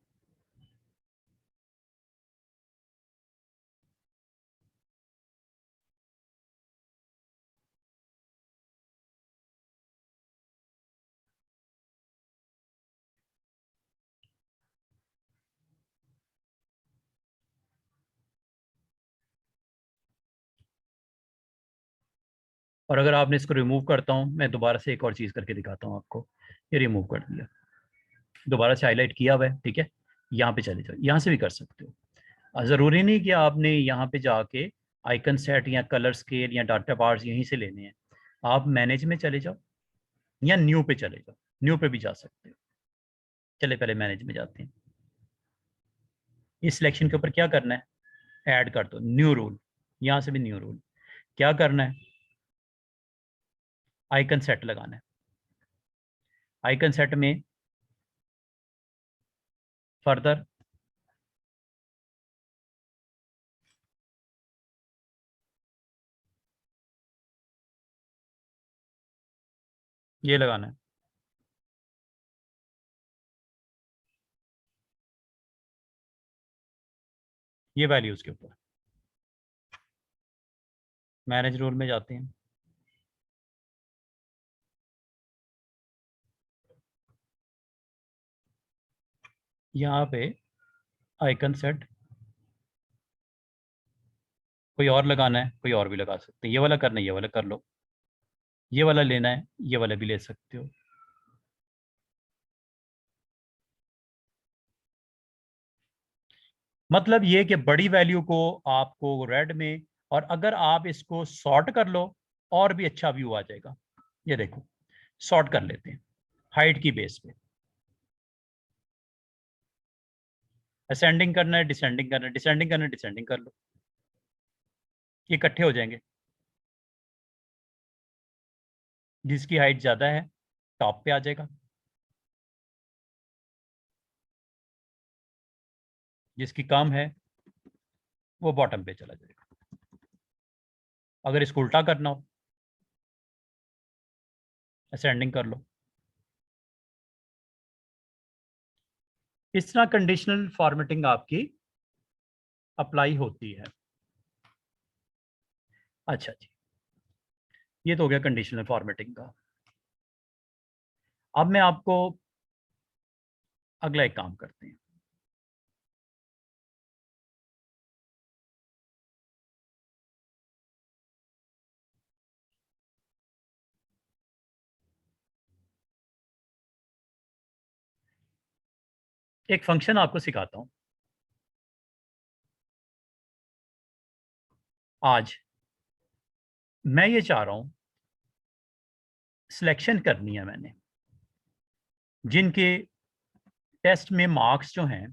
और अगर आपने इसको रिमूव करता हूँ, मैं दोबारा से एक और चीज़ करके दिखाता हूँ आपको। ये रिमूव कर दिया, दोबारा से हाईलाइट किया हुआ है, ठीक है। यहाँ पे चले जाओ, यहाँ से भी कर सकते हो। ज़रूरी नहीं कि आपने यहाँ पे जाके आइकन सेट या कलर स्केल या डाटा बार्स यहीं से लेने हैं। आप मैनेज में चले जाओ या न्यू पे चले जाओ, न्यू पे भी जा सकते हो। चले पहले मैनेज में जाते हैं। इस सिलेक्शन के ऊपर क्या करना है, ऐड कर दो न्यू रूल, यहाँ से भी न्यू रूल। क्या करना है, आइकन सेट लगाना है। आइकन सेट में फर्दर ये लगाना है, ये वैल्यूज के ऊपर। मैनेज रूल में जाते हैं, यहाँ पे आइकन सेट कोई और लगाना है, कोई और भी लगा सकते हैं। ये वाला करना है, ये वाला कर लो, ये वाला लेना है, ये वाला भी ले सकते हो। मतलब ये कि बड़ी वैल्यू को आपको रेड में, और अगर आप इसको सॉर्ट कर लो और भी अच्छा व्यू आ जाएगा। ये देखो, सॉर्ट कर लेते हैं हाइट की बेस पे। असेंडिंग करना है, डिसेंडिंग करना है, डिसेंडिंग करना है, डिसेंडिंग कर लो, ये इकट्ठे हो जाएंगे। जिसकी हाइट ज्यादा है टॉप पे आ जाएगा, जिसकी कम है वो बॉटम पे चला जाएगा। अगर इसको उल्टा करना हो, असेंडिंग कर लो। इस तरह कंडीशनल फॉर्मेटिंग आपकी अप्लाई होती है। अच्छा जी, ये तो हो गया कंडीशनल फॉर्मेटिंग का। अब मैं आपको अगला एक काम करते हैं। एक फंक्शन आपको सिखाता हूं आज। मैं ये चाह रहा हूं, सिलेक्शन करनी है मैंने, जिनके टेस्ट में मार्क्स जो हैं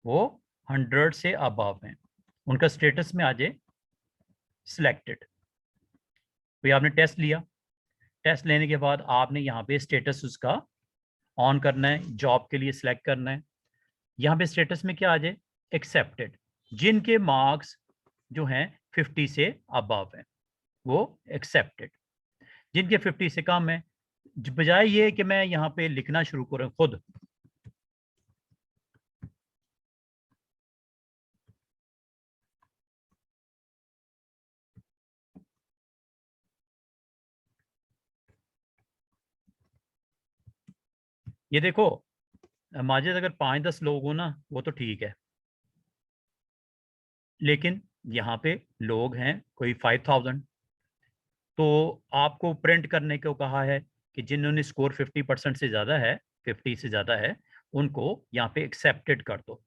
वो 100 से अबव हैं, उनका स्टेटस में आ जाए सिलेक्टेड। तो आपने टेस्ट लिया, टेस्ट लेने के बाद आपने यहाँ पे स्टेटस उसका ऑन करना है, जॉब के लिए सिलेक्ट करना है। यहाँ पे स्टेटस में क्या आ जाए, एक्सेप्टेड। जिनके मार्क्स जो हैं 50 से अबव है वो एक्सेप्टेड, जिनके 50 से कम है, बजाय ये कि मैं यहाँ पे लिखना शुरू करूँ खुद, ये देखो माजिद, अगर 5-10 लोग हो ना वो तो ठीक है, लेकिन यहाँ पे लोग हैं कोई 5000। तो आपको प्रिंट करने को कहा है कि जिन्होंने स्कोर 50% से ज़्यादा है, 50 से ज़्यादा है, उनको यहाँ पे एक्सेप्टेड कर दो,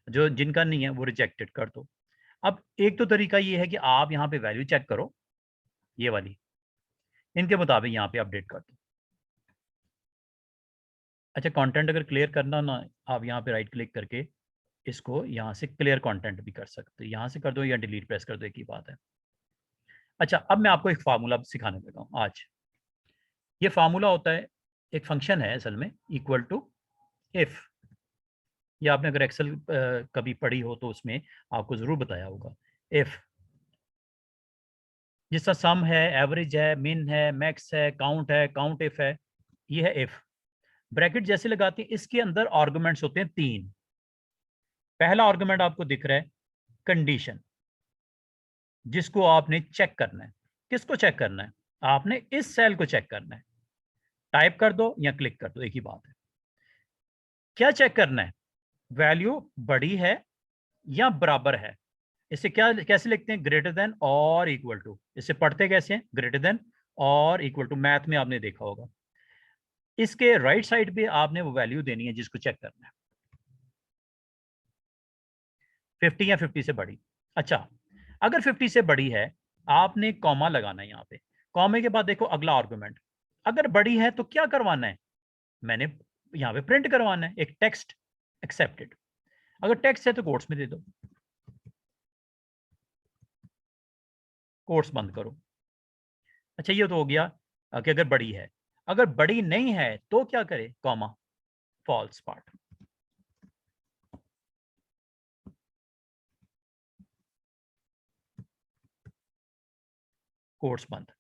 जो जिनका नहीं है वो रिजेक्टेड कर दो। अब एक तो तरीका ये है कि आप यहाँ पे वैल्यू चेक करो, ये वाली, इनके मुताबिक यहाँ पे अपडेट कर दो। अच्छा, कंटेंट अगर क्लियर करना ना, आप यहाँ पे राइट क्लिक करके इसको यहाँ से क्लियर कंटेंट भी कर सकते हो, यहाँ से कर दो या डिलीट प्रेस कर दो, एक ही बात है। अच्छा, अब मैं आपको एक फार्मूला सिखाने लगा हूँ आज। ये फार्मूला होता है, एक फंक्शन है असल में, इक्वल टू इफ। ये आपने अगर एक्सेल कभी पढ़ी हो तो उसमें आपको जरूर बताया होगा। इफ, जिसका सम है, एवरेज है, मिन है, मैक्स है, काउंट है, काउंट इफ है, ये है इफ। ब्रैकेट जैसे लगाते हैं, इसके अंदर आर्गुमेंट्स होते हैं 3। पहला आर्गुमेंट आपको दिख रहा है कंडीशन, जिसको आपने चेक करना है। किसको चेक करना है? आपने इस सेल को चेक करना है। टाइप कर दो या क्लिक कर दो, एक ही बात है। क्या चेक करना है? वैल्यू बड़ी है या बराबर है। इसे क्या कैसे लिखते हैं? ग्रेटर देन और इक्वल टू। इसे पढ़ते कैसे हैं? ग्रेटर देन और इक्वल टू, मैथ में आपने देखा होगा। इसके राइट साइड पे आपने वो वैल्यू देनी है जिसको चेक करना है, 50 या 50 से बड़ी। अच्छा, अगर 50 से बड़ी है, आपने कॉमा लगाना है यहाँ पे। कॉमे के बाद देखो अगला आर्गुमेंट, अगर बड़ी है तो क्या करवाना है? मैंने यहाँ पे प्रिंट करवाना है एक टेक्स्ट, एक्सेप्टेड। अगर टेक्स्ट है तो कोट्स में दे दो, कोट्स बंद करो। अच्छा, ये तो हो गया कि अगर बड़ी है। अगर बड़ी नहीं है तो क्या करे? कॉमा, फॉल्स पार्ट, कोट्स बंद।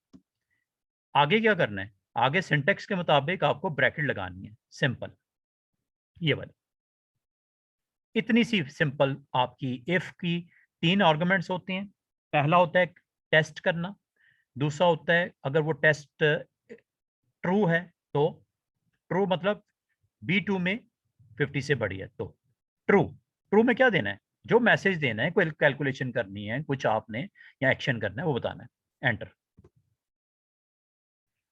आगे क्या करना है? आगे सिंटेक्स के मुताबिक आपको ब्रैकेट लगानी है, सिंपल, ये वाली। इतनी सी सिंपल आपकी इफ की 3 आर्गुमेंट्स होते हैं। पहला होता है टेस्ट करना, दूसरा होता है अगर वो टेस्ट ट्रू है तो, ट्रू मतलब B2 में 50 से बड़ी है तो ट्रू। ट्रू में क्या देना है? जो मैसेज देना है, कोई कैलकुलेशन करनी है, कुछ आपने या एक्शन करना है, वो बताना है। एंटर।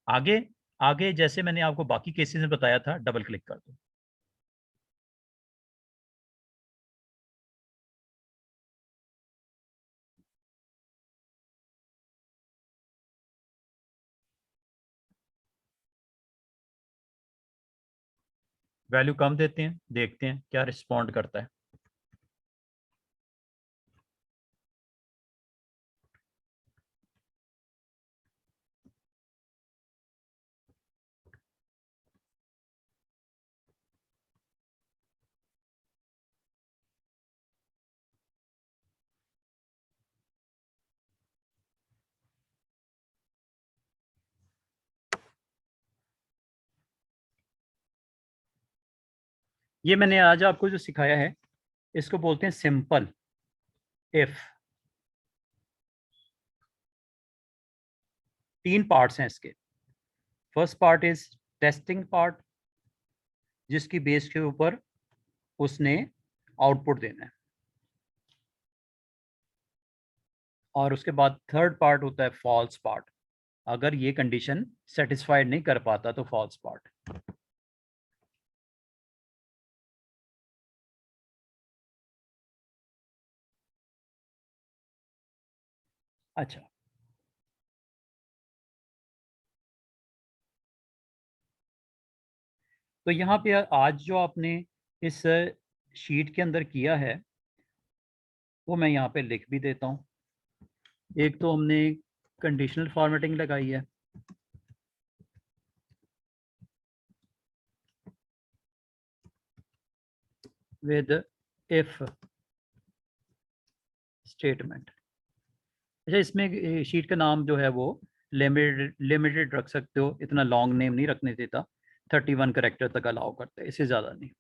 आगे, आगे जैसे मैंने आपको बाकी केसेस में बताया था, डबल क्लिक कर दो। वैल्यू कम देते हैं, देखते हैं क्या रिस्पॉन्ड करता है। ये मैंने आज आपको जो सिखाया है इसको बोलते हैं सिंपल इफ। 3 पार्ट्स हैं इसके। First part is testing part, जिसकी बेस के ऊपर उसने आउटपुट देना है। और उसके बाद थर्ड पार्ट होता है फॉल्स पार्ट, अगर ये कंडीशन सेटिस्फाइड नहीं कर पाता तो फॉल्स पार्ट। अच्छा, तो यहाँ पे आज जो आपने इस शीट के अंदर किया है वो मैं यहाँ पे लिख भी देता हूँ। एक तो हमने कंडीशनल फॉर्मेटिंग लगाई है, विद इफ स्टेटमेंट। अच्छा, इसमें शीट का नाम जो है वो लिमिटेड रख सकते हो, इतना लॉन्ग नेम नहीं रखने देता, 31 करेक्टर तक अलाउ करता है, इससे ज़्यादा नहीं।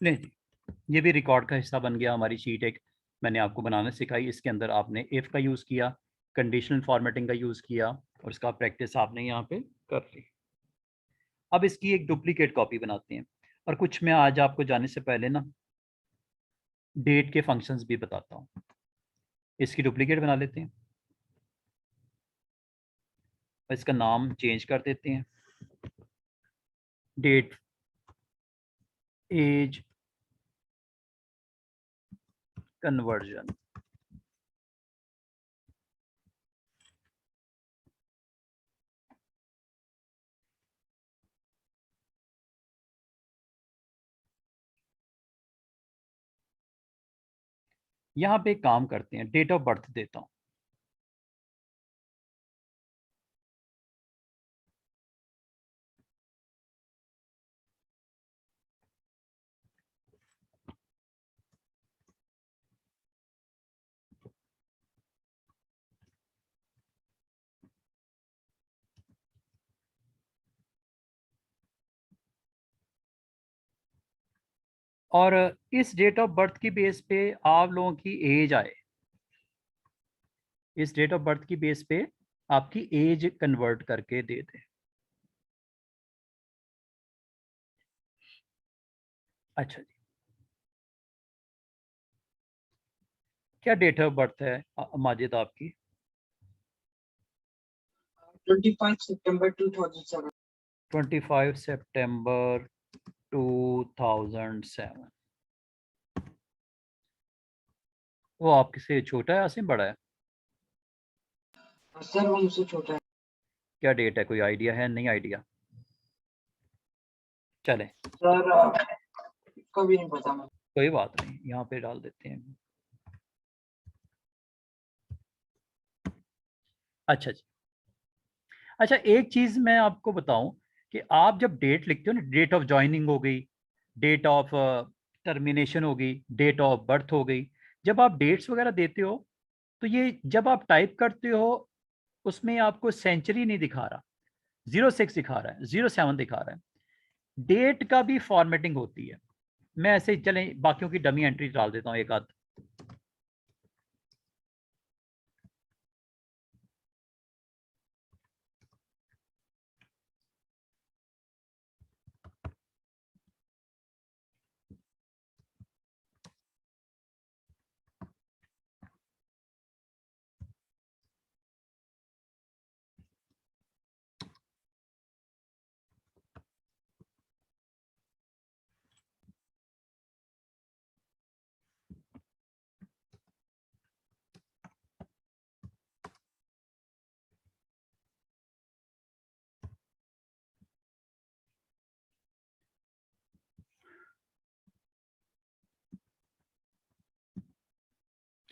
नहीं, ये भी रिकॉर्ड का हिस्सा बन गया। हमारी शीट एक मैंने आपको बनाना सिखाई, इसके अंदर आपने इफ़ का यूज़ किया, कंडीशनल फॉर्मेटिंग का यूज़ किया और इसका प्रैक्टिस आपने यहाँ पे कर ली। अब इसकी एक डुप्लीकेट कॉपी बनाते हैं, और कुछ मैं आज आपको जाने से पहले ना डेट के फंक्शंस भी बताता हूँ। इसकी डुप्लीकेट बना लेते हैं, इसका नाम चेंज कर देते हैं, डेट एज कन्वर्जन। यहाँ पे एक काम करते हैं, डेट ऑफ बर्थ देता हूँ। और इस डेट ऑफ बर्थ की बेस पे आप लोगों की एज आए, इस डेट ऑफ बर्थ की बेस पे आपकी एज कन्वर्ट करके दे दे। अच्छा जी, क्या डेट ऑफ बर्थ है माजिद आपकी? 25 सितंबर 2007। 25 सितंबर 2007। वो आपके से छोटा है या से बड़ा है? सर वो मुझसे छोटा है। क्या डेट है, कोई आइडिया है? नहीं आइडिया, चले सर इसको भी नहीं पता मैं। कोई बात नहीं, यहाँ पे डाल देते हैं। अच्छा जी, अच्छा एक चीज़ मैं आपको बताऊं कि आप जब डेट लिखते हो ना, डेट ऑफ ज्वाइनिंग हो गई, डेट ऑफ टर्मिनेशन हो गई, डेट ऑफ बर्थ हो गई, जब आप डेट्स वगैरह देते हो तो ये जब आप टाइप करते हो उसमें आपको सेंचुरी नहीं दिखा रहा, 06 दिखा रहा है, 07 दिखा रहा है। डेट का भी फॉर्मेटिंग होती है। मैं ऐसे ही चलें बाकियों की डमी एंट्री डाल देता हूँ एक आध।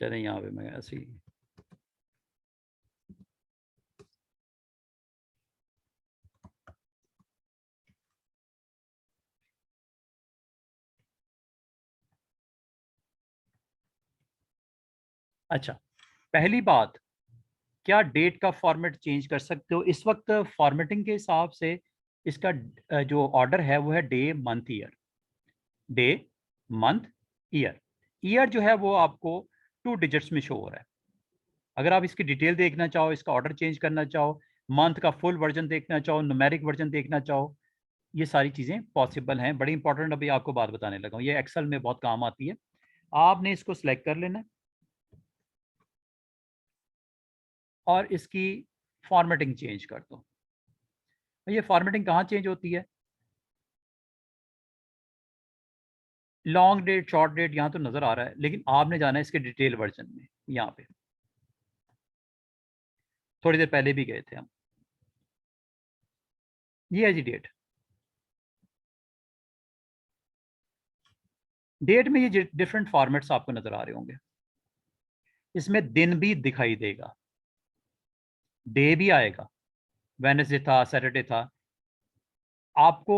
चले यहाँ पे मैं ऐसे ही अच्छा, पहली बात, क्या डेट का फॉर्मेट चेंज कर सकते हो? इस वक्त फॉर्मेटिंग के हिसाब से इसका जो ऑर्डर है वो है day month year. Day month year. Year जो है वो आपको 2 डिजिट्स में शो हो रहा है। अगर आप इसकी डिटेल देखना चाहो, इसका ऑर्डर चेंज करना चाहो, मंथ का फुल वर्जन देखना चाहो, न्यूमेरिक वर्जन देखना चाहो, ये सारी चीज़ें पॉसिबल हैं। बड़ी इंपॉर्टेंट अभी आपको बात बताने लगा हूँ, ये एक्सेल में बहुत काम आती है। आपने इसको सिलेक्ट कर लेना है और इसकी फॉर्मेटिंग चेंज कर दो। ये फॉर्मेटिंग कहाँ चेंज होती है? लॉन्ग डेट, शॉर्ट डेट यहाँ तो नज़र आ रहा है, लेकिन आपने जाना है इसके डिटेल वर्जन में। यहाँ पे थोड़ी देर पहले भी गए थे हम। ये है जी डेट। डेट में ये डिफरेंट फॉर्मेट्स आपको नज़र आ रहे होंगे। इसमें दिन भी दिखाई देगा, डे भी आएगा, वेडनेसडे था, सैटरडे था। आपको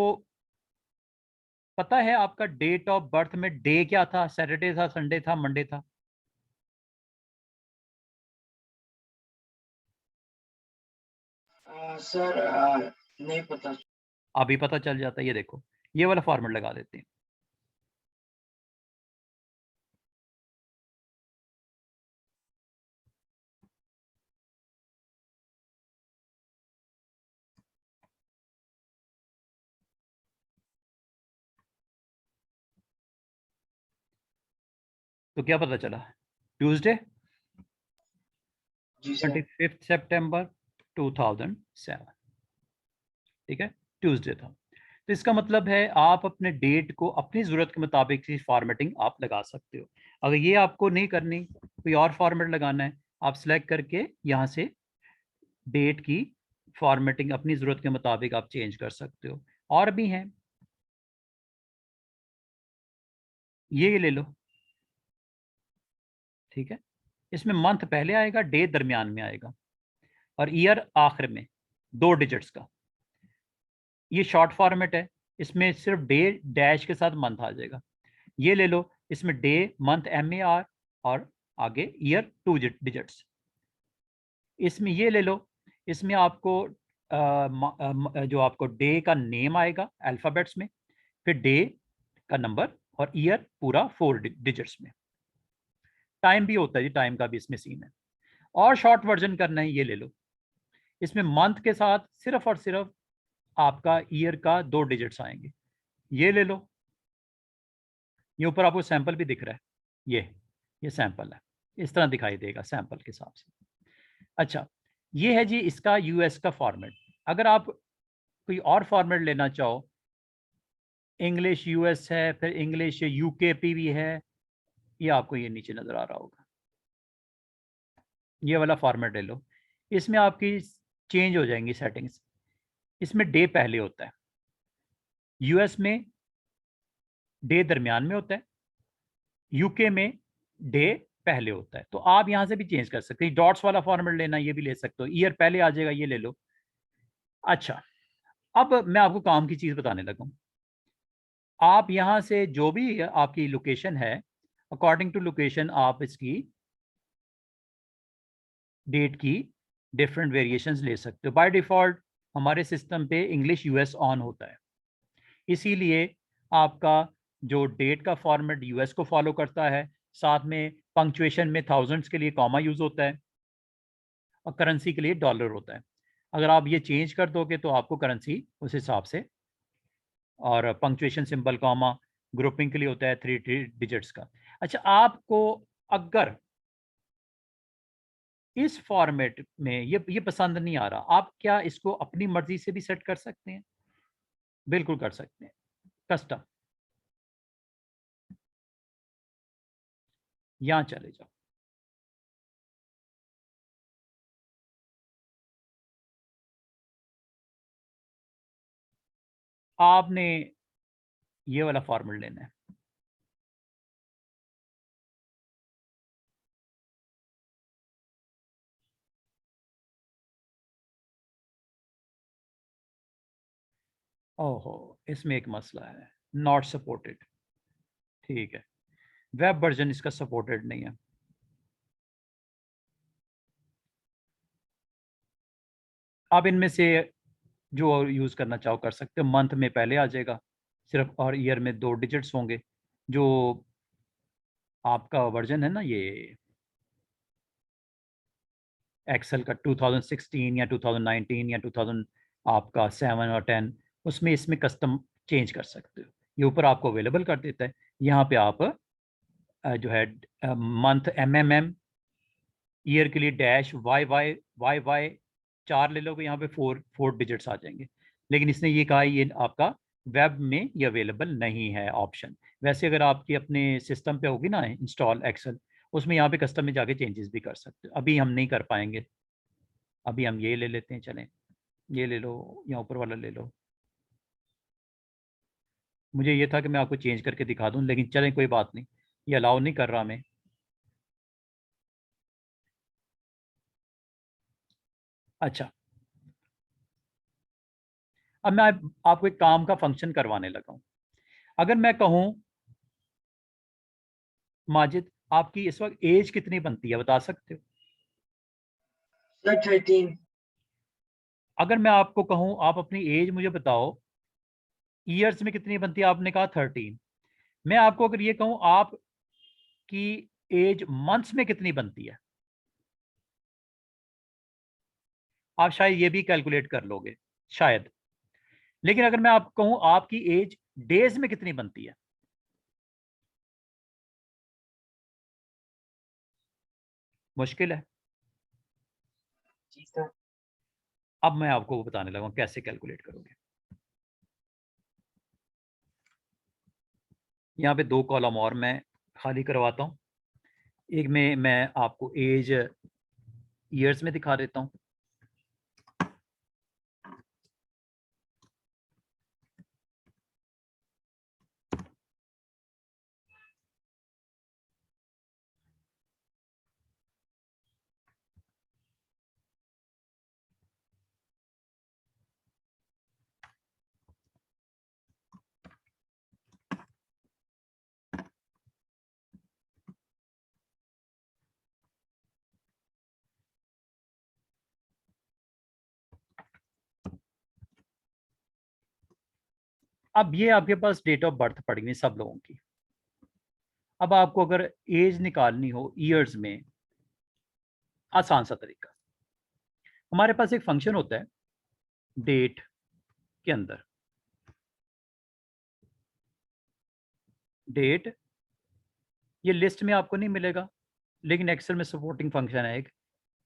पता है आपका डेट ऑफ बर्थ में डे क्या था? सैटरडे था, संडे था, मंडे था? सर नहीं पता। अभी पता चल जाता है। ये देखो, ये वाला फॉर्मेट लगा देते हैं। तो क्या पता चला? ट्यूसडे जी सर। 25 सितंबर 2007, ठीक है, ट्यूसडे था। तो इसका मतलब है आप अपने डेट को अपनी ज़रूरत के मुताबिक ही फॉर्मेटिंग आप लगा सकते हो। अगर ये आपको नहीं करनी, कोई और फॉर्मेट लगाना है, आप सेलेक्ट करके यहाँ से डेट की फॉर्मेटिंग अपनी ज़रूरत के मुताबिक आप चेंज कर सकते हो। और भी हैं, ये ले लो, ठीक है। इसमें मंथ पहले आएगा, डे दरमियान में आएगा और ईयर आखिर में, 2 डिजिट्स का। ये शॉर्ट फॉर्मेट है, इसमें सिर्फ डे डैश के साथ मंथ आ जाएगा। ये ले लो, इसमें डे मंथ MAR और आगे ईयर 2 डिजिट्स। इसमें ये ले लो, इसमें आपको जो आपको डे का नेम आएगा अल्फ़ाबेट्स में, फिर डे का नंबर और ईयर पूरा 4 डिजिट्स में। टाइम भी होता है जी, टाइम का भी इसमें सीन है। और शॉर्ट वर्जन करना है, ये ले लो, इसमें मंथ के साथ सिर्फ और सिर्फ आपका ईयर का 2 डिजिट्स आएंगे। ये ले लो, ये ऊपर आपको सैंपल भी दिख रहा है, ये सैंपल है, इस तरह दिखाई देगा सैंपल के हिसाब से। अच्छा, ये है जी इसका यूएस का फॉर्मेट। अगर आप कोई और फॉर्मेट लेना चाहो, इंग्लिश यूएस है, फिर इंग्लिश यूकेपी भी है, ये आपको ये नीचे नज़र आ रहा होगा, ये वाला फॉर्मेट ले लो। इसमें आपकी चेंज हो जाएंगी सेटिंग्स। इसमें डे पहले होता है, यूएस में डे दरमियान में होता है, यूके में डे पहले होता है। तो आप यहाँ से भी चेंज कर सकते हैं, डॉट्स वाला फॉर्मेट लेना ये भी ले सकते हो, ईयर पहले आ जाएगा, ये ले लो। अच्छा, अब मैं आपको काम की चीज़ बताने लगा हूँ। आप यहाँ से जो भी आपकी लोकेशन है, अकॉर्डिंग टू लोकेशन आप इसकी डेट की डिफरेंट वेरिएशंस ले सकते हो। बाय डिफ़ॉल्ट हमारे सिस्टम पे इंग्लिश यूएस ऑन होता है, इसीलिए आपका जो डेट का फॉर्मेट यूएस को फॉलो करता है, साथ में पंक्चुएशन में थाउजेंड्स के लिए कॉमा यूज़ होता है और करेंसी के लिए डॉलर होता है। अगर आप ये चेंज कर दोगे तो आपको करेंसी उस हिसाब से, और पंक्चुएशन सिंबल कॉमा ग्रुपिंग के लिए होता है 3 डिजिट्स का। अच्छा, आपको अगर इस फॉर्मेट में ये पसंद नहीं आ रहा, आप क्या इसको अपनी मर्जी से भी सेट कर सकते हैं? बिल्कुल कर सकते हैं, कस्टम, यहाँ चले जाओ। आपने ये वाला फॉर्मेट लेना है, ओहो, इसमें एक मसला है, नॉट सपोर्टेड। ठीक है, वेब वर्जन इसका सपोर्टेड नहीं है। आप इनमें से जो यूज़ करना चाहो कर सकते हो। मंथ में पहले आ जाएगा सिर्फ, और ईयर में 2 डिजिट्स होंगे। जो आपका वर्जन है ना ये एक्सेल का 2016 या 2019 या 2000 आपका 7 और 10, उसमें इसमें कस्टम चेंज कर सकते हो। ये ऊपर आपको अवेलेबल कर देता है। यहाँ पे आप जो है मंथ MMM, ईयर के लिए डैश वाई 4 ले लोगे, यहाँ पे 4 डिजिट्स आ जाएंगे। लेकिन इसने ये कहा ये आपका वेब में ये अवेलेबल नहीं है ऑप्शन। वैसे अगर आपकी अपने सिस्टम पे होगी ना इंस्टॉल एक्सेल, उसमें यहाँ पे कस्टम में जाके चेंजेस भी कर सकते हो। अभी हम नहीं कर पाएंगे, अभी हम ये ले लेते हैं। चलें, ये ले लो या ऊपर वाला ले लो। मुझे ये था कि मैं आपको चेंज करके दिखा दूं, लेकिन चलें कोई बात नहीं, ये अलाउ नहीं कर रहा हमें। अच्छा, अब मैं आपको एक काम का फंक्शन करवाने लगा हूं। अगर मैं कहूं माजिद, आपकी इस वक्त एज कितनी बनती है, बता सकते हो? सर 13। अगर मैं आपको कहूं आप अपनी एज मुझे बताओ, ईयर्स में कितनी बनती है, आपने कहा 13। मैं आपको अगर ये कहूं आपकी एज मंथ्स में कितनी बनती है, आप शायद ये भी कैलकुलेट कर लोगे शायद। लेकिन अगर मैं आपको कहूं आपकी एज डेज में कितनी बनती है, मुश्किल है। जी सर। अब मैं आपको बताने लगा हूं कैसे कैलकुलेट करोगे। यहाँ पे 2 कॉलम और मैं खाली करवाता हूँ। एक में मैं आपको एज ईयर्स में दिखा देता हूँ। अब ये आपके पास डेट ऑफ बर्थ पड़ी हुई सब लोगों की। अब आपको अगर एज निकालनी हो ईयर्स में, आसान सा तरीका, हमारे पास एक फंक्शन होता है डेट के अंदर। डेट ये लिस्ट में आपको नहीं मिलेगा, लेकिन एक्सेल में सपोर्टिंग फंक्शन है एक।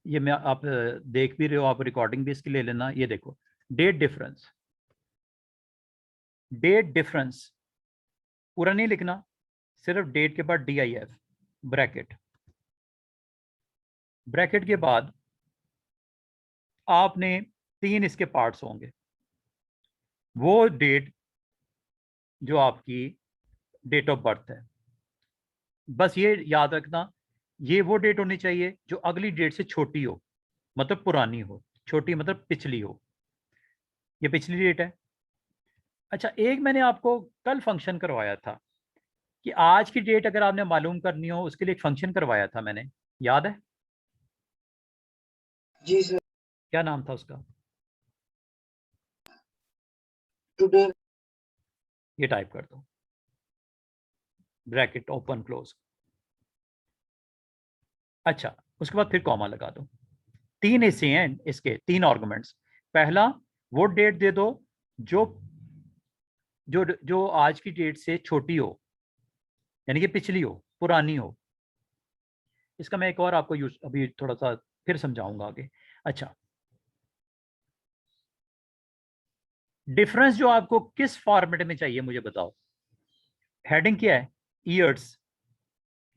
ये मैं आप देख भी रहे हो, आप रिकॉर्डिंग भी इसकी ले लेना। ये देखो, डेट डिफरेंस। डेट डिफरेंस पूरा नहीं लिखना, सिर्फ डेट के बाद DIF ब्रैकेट, ब्रैकेट के बाद आपने 3 इसके पार्ट्स होंगे। वो डेट जो आपकी डेट ऑफ बर्थ है, बस ये याद रखना, ये वो डेट होनी चाहिए जो अगली डेट से छोटी हो, मतलब पुरानी हो। छोटी मतलब पिछली हो, ये पिछली डेट है। अच्छा, एक मैंने आपको कल फंक्शन करवाया था कि आज की डेट अगर आपने मालूम करनी हो, उसके लिए एक फंक्शन करवाया था मैंने, याद है? जी सर। क्या नाम था उसका? टुडे। ये टाइप कर दो, ब्रैकेट ओपन क्लोज। अच्छा, उसके बाद फिर कॉमा लगा दो। 3 हिस्से हैं इसके, 3 आर्गुमेंट्स। पहला, वो डेट दे दो जो जो जो आज की डेट से छोटी हो, यानी कि पिछली हो, पुरानी हो। इसका मैं एक और आपको यूज अभी थोड़ा सा फिर समझाऊंगा आगे। अच्छा, डिफरेंस जो आपको किस फॉर्मेट में चाहिए मुझे बताओ। हेडिंग क्या है? ईयर्स।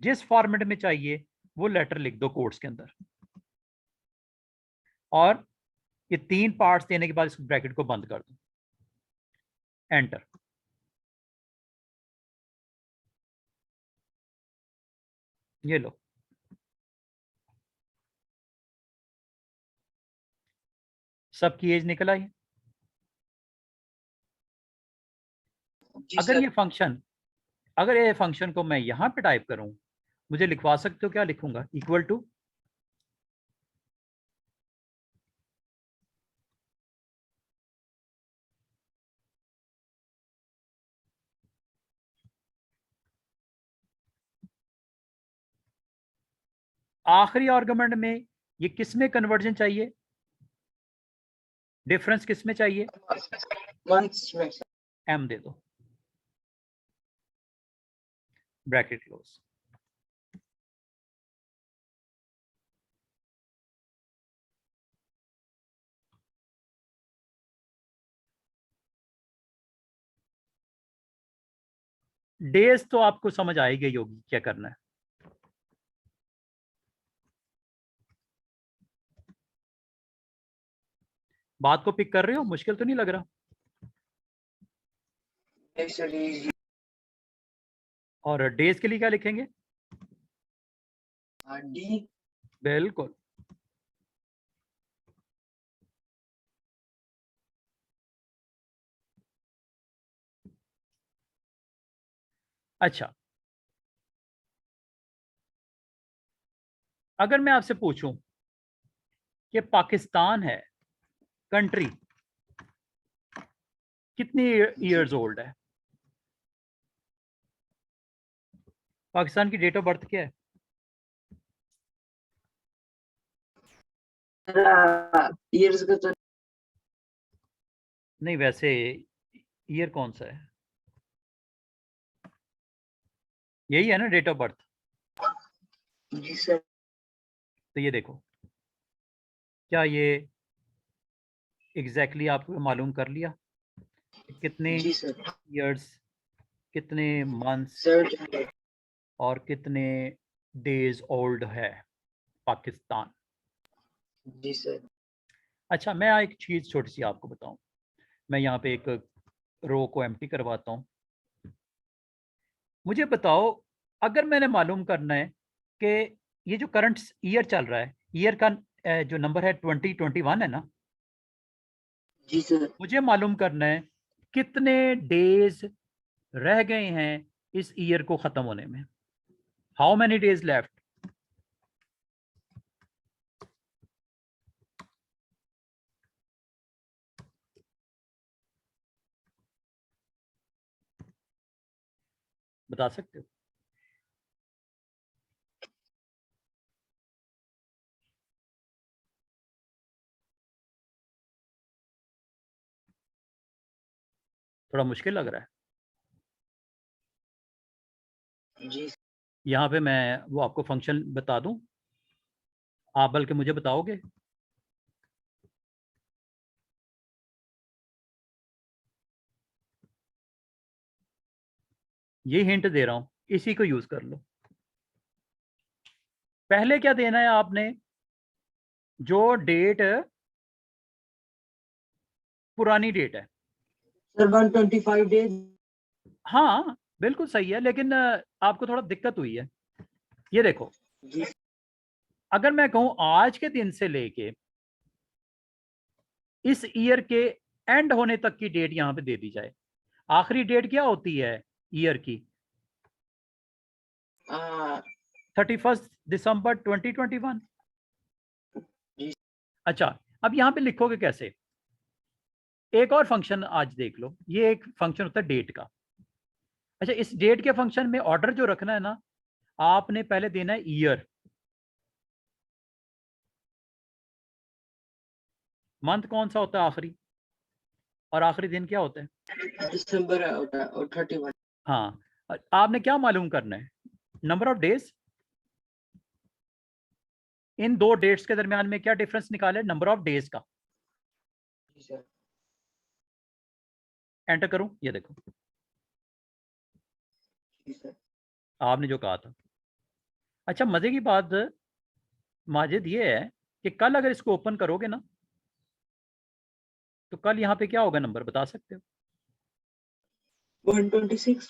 जिस फॉर्मेट में चाहिए वो लेटर लिख दो कोट्स के अंदर, और ये 3 पार्ट्स देने के बाद इस ब्रैकेट को बंद कर दो, एंटर। ये लो, सबकी एज निकल आई। अगर ये फंक्शन को मैं यहाँ पे टाइप करूं, मुझे लिखवा सकते हो? क्या लिखूंगा? इक्वल टू आखिरी आर्गुमेंट में ये किस में कन्वर्जन चाहिए? डिफरेंस किस में चाहिए? m दे दो, ब्रैकेट क्लोज। डेज तो आपको समझ आ ही गई होगी क्या करना है। बात को पिक कर रहे हो? मुश्किल तो नहीं लग रहा? और डेज के लिए क्या लिखेंगे? डी। बिल्कुल। अच्छा, अगर मैं आपसे पूछूं कि पाकिस्तान है कंट्री, कितनी ईयर्स ओल्ड है? पाकिस्तान की डेट ऑफ बर्थ क्या है? ईयर्स का तो नहीं, वैसे ईयर कौन सा है? यही है ना डेट ऑफ बर्थ? जी सर। तो ये देखो, क्या ये एग्जैक्टली आपको मालूम कर लिया कितने जी सर। ईयर्स, कितने मंथ्स सर और कितने डेज ओल्ड है पाकिस्तान? जी सर। अच्छा, मैं एक चीज़ छोटी सी आपको बताऊं। मैं यहाँ पे एक रो को एम्प्टी करवाता हूँ। मुझे बताओ, अगर मैंने मालूम करना है कि ये जो करंट ईयर चल रहा है, ईयर का जो नंबर है 2021 है ना, जी सर। मुझे मालूम करना है कितने डेज रह गए हैं इस ईयर को ख़त्म होने में। How many days left? बता सकते हो? थोड़ा मुश्किल लग रहा है। जी यहाँ पे मैं वो आपको फंक्शन बता दूं, आप बल्कि मुझे बताओगे? ये हिंट दे रहा हूं, इसी को यूज कर लो। पहले क्या देना है आपने? जो डेट पुरानी डेट है। Sir 125 days. हाँ, बिल्कुल सही है, लेकिन आपको थोड़ा दिक्कत हुई है। ये देखो, जी अगर मैं कहूं आज के दिन से लेके इस ईयर के एंड होने तक की डेट यहां पे दे दी जाए, आखिरी डेट क्या होती है ईयर की? 31 दिसंबर 2021। जी अच्छा, अब यहां पे लिखोगे कैसे? एक और फंक्शन आज देख लो, ये एक फंक्शन होता है डेट का। अच्छा, इस डेट के फंक्शन में ऑर्डर जो रखना है ना, आपने पहले देना है ईयर। मंथ कौन सा होता है आखिरी, और आखिरी दिन क्या होता है? दिसंबर होता है और 31। हाँ, आपने क्या मालूम करना है? Number of days. इन दो डेट्स के दरमियान में क्या डिफरेंस निकाले? नंबर ऑफ डेज का। जी सर। एंटर करूं? ये देखो, जी सर। आपने जो कहा था। अच्छा, मजे की बात माजिद ये है कि कल अगर इसको ओपन करोगे ना, तो कल यहाँ पे क्या होगा नंबर, बता सकते हो? 126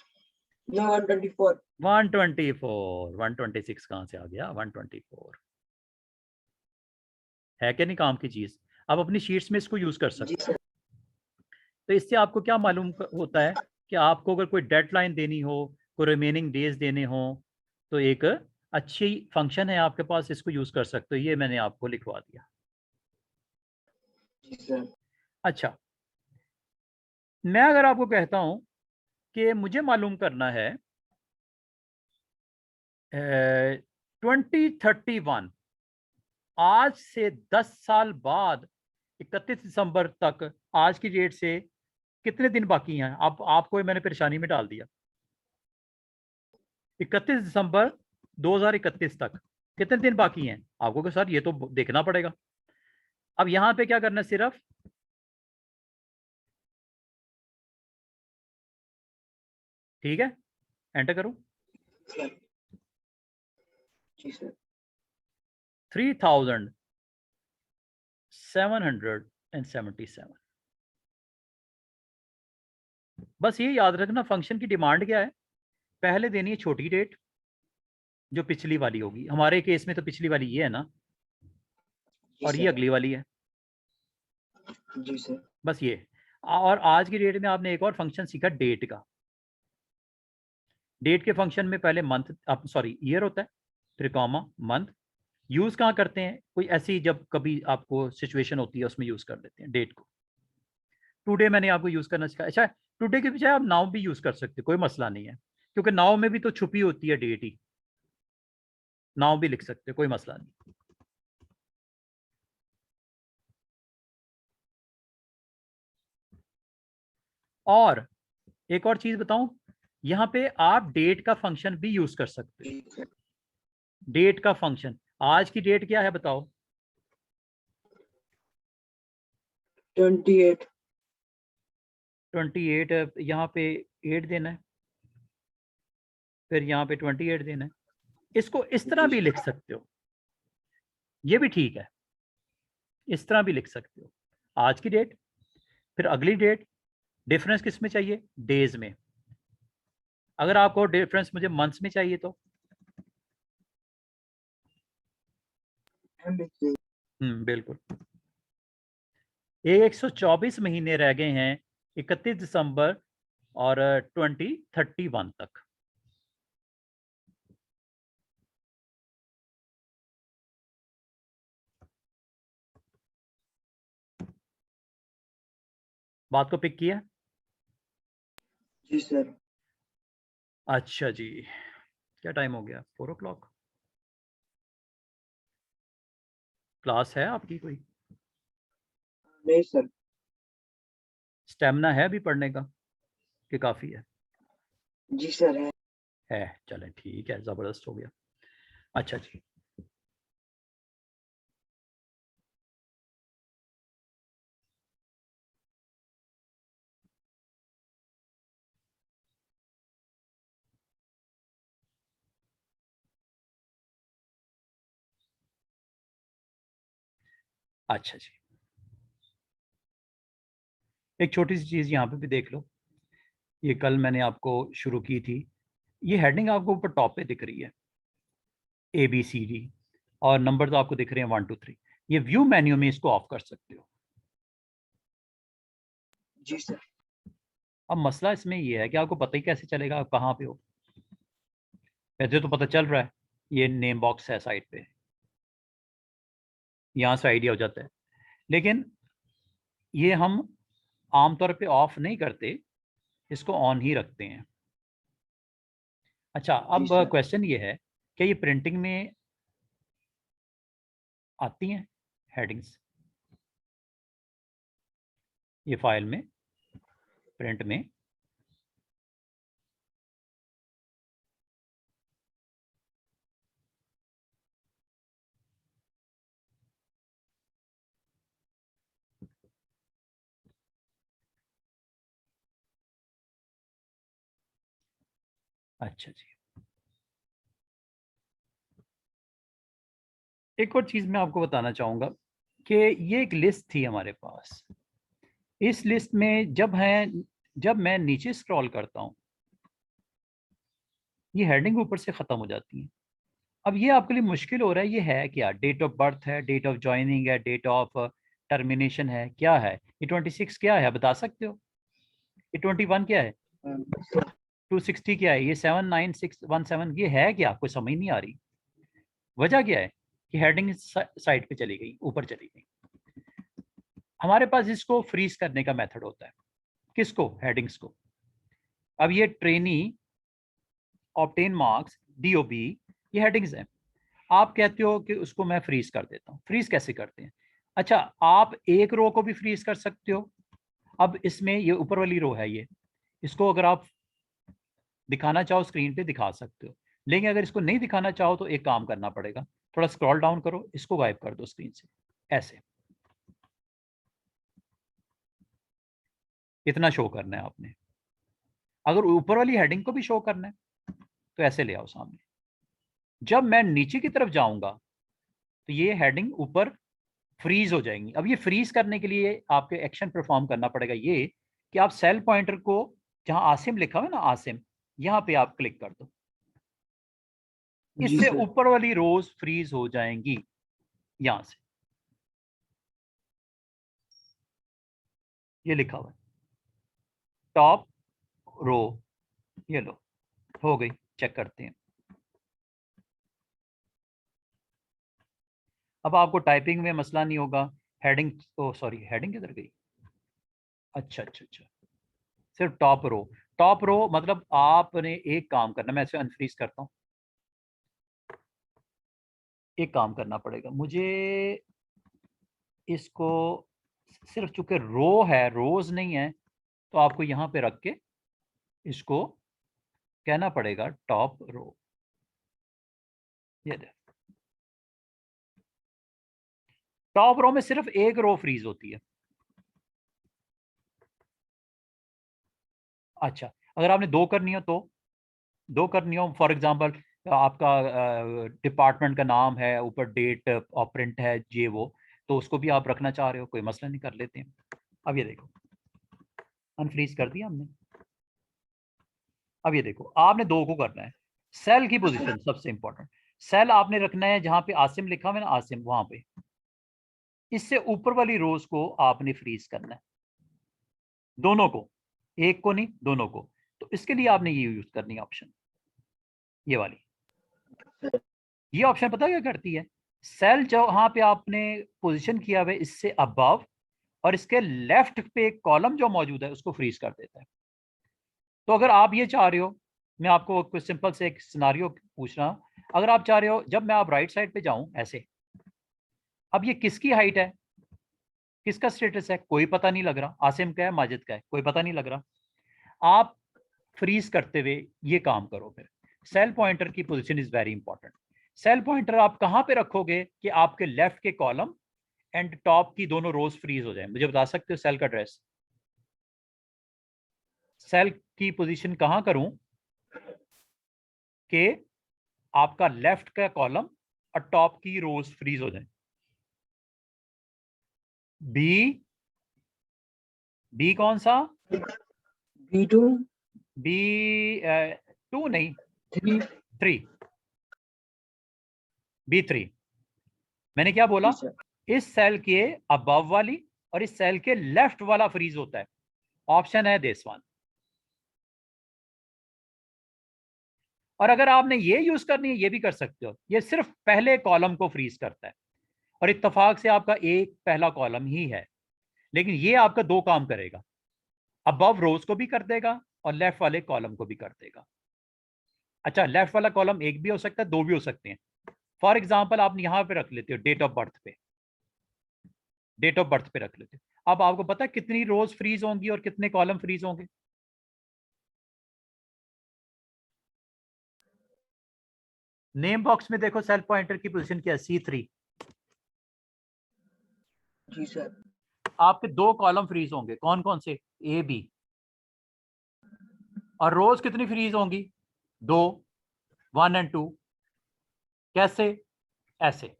या 124। 124। 126 कहाँ से आ गया? 124 है कि नहीं काम की चीज? आप अपनी शीट्स में इसको यूज कर जी सकते हो। सर। तो इससे आपको क्या मालूम होता है कि आपको अगर कोई डेडलाइन देनी हो, कोई रिमेनिंग डेज देने हो, तो एक अच्छी फंक्शन है आपके पास, इसको यूज कर सकते हो। ये मैंने आपको लिखवा दिया। जी सर। अच्छा, मैं अगर आपको कहता हूं कि मुझे मालूम करना है 2031, आज से 10 साल बाद 31 दिसंबर तक आज की डेट से कितने दिन बाकी हैं? अब आपको मैंने परेशानी में डाल दिया। 31 दिसंबर 2031 तक कितने दिन बाकी हैं आपको? कि सर ये तो देखना पड़ेगा। अब यहां पे क्या करना है, सिर्फ ठीक है, एंटर करो। सर जी सर। 3777। बस ये याद रखना, फंक्शन की डिमांड क्या है। पहले देनी है छोटी डेट, जो पिछली वाली होगी। हमारे केस में तो पिछली वाली ये है ना, जी और ये सर। अगली वाली है। जी सर। बस ये। और आज की डेट में आपने एक और फंक्शन सीखा, डेट का। डेट के फंक्शन में पहले मंथ, सॉरी ईयर होता है, फिर कॉमा मंथ। यूज कहाँ करते हैं? कोई ऐसी जब कभी आपको सिचुएशन होती है उसमें यूज कर लेते हैं डेट को। टुडे मैंने आपको यूज करना सिखाया। अच्छा, टुडे के बजाय आप नाउ भी यूज कर सकते हो, कोई मसला नहीं है, क्योंकि नाउ में भी तो छुपी होती है डेट ही। नाउ भी लिख सकते हो, कोई मसला नहीं। और एक और चीज बताऊं, यहां पे आप डेट का फंक्शन भी यूज कर सकते हो। जी सर। डेट का फंक्शन, आज की डेट क्या है बताओ? 28। 28। यहाँ पे 8 देना है, फिर यहाँ पे 28 देना है। इसको इस तरह जी भी सर। लिख सकते हो, ये भी ठीक है। इस तरह भी लिख सकते हो, आज की डेट फिर अगली डेट। डिफरेंस किस में चाहिए? डेज में। अगर आपको डिफरेंस मुझे मंथ्स में चाहिए तो बिल्कुल। 124 महीने रह गए हैं 31 दिसंबर और 2031 तक। बात को पिक किया? जी सर। अच्छा जी, क्या टाइम हो गया? 4 o'clock। क्लास है आपकी कोई? नहीं सर। स्टेमिना है अभी पढ़ने का कि काफ़ी है? जी सर है। चलें ठीक है, ज़बरदस्त हो गया। अच्छा जी, अच्छा जी, एक छोटी सी चीज़ यहाँ पे भी देख लो। ये कल मैंने आपको शुरू की थी। ये हेडिंग आपको ऊपर टॉप पे दिख रही है, ABCD, और नंबर तो आपको दिख रहे हैं 1 2 3। ये व्यू मेन्यू में इसको ऑफ कर सकते हो। जी सर। अब मसला इसमें ये है कि आपको पता ही कैसे चलेगा आप कहाँ पे हो? वैसे तो पता चल रहा है, ये नेम बॉक्स है साइड पे, यहाँ से आइडिया हो जाता है। लेकिन ये हम आमतौर पे ऑफ नहीं करते, इसको ऑन ही रखते हैं। अच्छा, जी अब सर। क्वेश्चन ये है कि ये प्रिंटिंग में आती हैं हेडिंग्स, ये फाइल में प्रिंट में? अच्छा जी, एक और चीज़ मैं आपको बताना चाहूँगा कि ये एक लिस्ट थी हमारे पास। इस लिस्ट में जब मैं नीचे स्क्रॉल करता हूँ, ये हेडिंग ऊपर से ख़त्म हो जाती है। अब ये आपके लिए मुश्किल हो रहा है, ये है क्या? डेट ऑफ बर्थ है, डेट ऑफ ज्वाइनिंग है, डेट ऑफ टर्मिनेशन है, क्या है ये? 26 क्या है, बता सकते हो? ये 21 क्या है? 260 क्या है? ये 79617 ये है क्या? कोई समझ नहीं आ रही। वजह क्या है कि हेडिंग साइड पे चली गई, ऊपर चली गई। हमारे पास इसको फ्रीज करने का मेथड होता है। किसको? हेडिंग्स को। अब ये ट्रेनी, ऑब्टेन मार्क्स, डीओबी, ये हेडिंग्स हैं। आप कहते हो कि उसको मैं फ्रीज कर देता हूँ। फ्रीज कैसे करते हैं? अच्छा, आप एक रो को भी फ्रीज कर सकते हो। अब इसमें ये ऊपर वाली रो है, ये इसको अगर आप दिखाना चाहो स्क्रीन पे दिखा सकते हो, लेकिन अगर इसको नहीं दिखाना चाहो तो एक काम करना पड़ेगा, थोड़ा स्क्रॉल डाउन करो, इसको गायब कर दो स्क्रीन से, ऐसे। इतना शो करना है आपने। अगर ऊपर वाली हेडिंग को भी शो करना है तो ऐसे ले आओ सामने। जब मैं नीचे की तरफ जाऊंगा तो ये हेडिंग ऊपर फ्रीज हो जाएंगी। अब ये फ्रीज करने के लिए आपके एक्शन परफॉर्म करना पड़ेगा, ये कि आप सेल पॉइंटर को, जहां आसिम लिखा हुआ है ना, आसिम, यहां पे आप क्लिक कर दो। जी इससे सर। ऊपर वाली रोज फ्रीज हो जाएंगी। यहां से ये लिखा हुआ है टॉप रो, ये लो, हो गई। चेक करते हैं। अब आपको टाइपिंग में मसला नहीं होगा। हेडिंग, ओ सॉरी, हेडिंग किधर गई? अच्छा अच्छा अच्छा, सिर्फ टॉप रो। टॉप रो मतलब आपने एक काम करना, मैं इसे अनफ्रीज करता हूँ। एक काम करना पड़ेगा मुझे, इसको सिर्फ चूंकि रो है, रोज नहीं है, तो आपको यहां पे रख के इसको कहना पड़ेगा टॉप रो। ये देख, टॉप रो में सिर्फ एक रो फ्रीज होती है। अच्छा, अगर आपने दो करनी हो तो दो करनी हो, फॉर एग्जांपल आपका डिपार्टमेंट का नाम है, ऊपर डेट और प्रिंट है, ये वो, तो उसको भी आप रखना चाह रहे हो, कोई मसला नहीं, कर लेते हैं। अब ये देखो, अनफ्रीज कर दिया हमने। अब ये देखो, आपने दो को करना है। सेल की पोजीशन सबसे इंपॉर्टेंट। सेल आपने रखना है जहां पे आसिम लिखा हुआ है ना, आसिम, वहां पे। इससे ऊपर वाली रोज को आपने फ्रीज करना है, दोनों को, एक को नहीं, दोनों को। तो इसके लिए आपने ये यूज करनी है ऑप्शन, ये वाली। ये ऑप्शन पता क्या करती है? सेल जहां पे आपने पोजीशन किया हुआ है इससे अबव और इसके लेफ्ट पे एक कॉलम जो मौजूद है उसको फ्रीज कर देता है। तो अगर आप ये चाह रहे हो, मैं आपको कुछ सिंपल से एक सिनारियो पूछ रहा हूं। अगर आप चाह रहे हो जब मैं आप राइट साइड पे जाऊं ऐसे, अब ये किसकी हाइट है, किसका स्टेटस है, कोई पता नहीं लग रहा। आसिम का है, माजिद का है, कोई पता नहीं लग रहा। आप फ्रीज करते हुए ये काम करो फिर। सेल पॉइंटर की position is very important. Cell pointer आप कहां पे रखोगे कि आपके लेफ्ट के कॉलम एंड टॉप की दोनों रोज फ्रीज हो जाए? मुझे बता सकते हो सेल का एड्रेस? सेल की पोजीशन कहां करूं कि आपका लेफ्ट का कॉलम और टॉप की रोज फ्रीज हो जाए? बी, बी कौन सा? B2, बी, टू नहीं, 3। Three, B3। मैंने क्या बोला? जी सर। इस सेल के अबव वाली और इस सेल के लेफ्ट वाला फ्रीज होता है। ऑप्शन है दिस वन। और अगर आपने ये यूज करनी है, ये भी कर सकते हो। ये सिर्फ पहले कॉलम को फ्रीज करता है और इत्तेफाक से आपका एक पहला कॉलम ही है, लेकिन ये आपका दो काम करेगा, अबव रोज को भी कर देगा और लेफ्ट वाले कॉलम को भी कर देगा। अच्छा, लेफ्ट वाला कॉलम एक भी हो सकता है, दो भी हो सकते हैं। फॉर एग्जाम्पल आप यहां पे रख लेते हो डेट ऑफ बर्थ पे, डेट ऑफ बर्थ पे रख लेते हो। अब आपको पता है कितनी रोज फ्रीज होंगी और कितने कॉलम फ्रीज होंगे? नेम बॉक्स में देखो, सेल पॉइंटर की पोजीशन क्या है? C3। जी सर। आपके दो कॉलम फ्रीज होंगे, कौन कौन से? A B। और रोज कितनी फ्रीज होंगी? दो, 1 और 2। कैसे? ऐसे।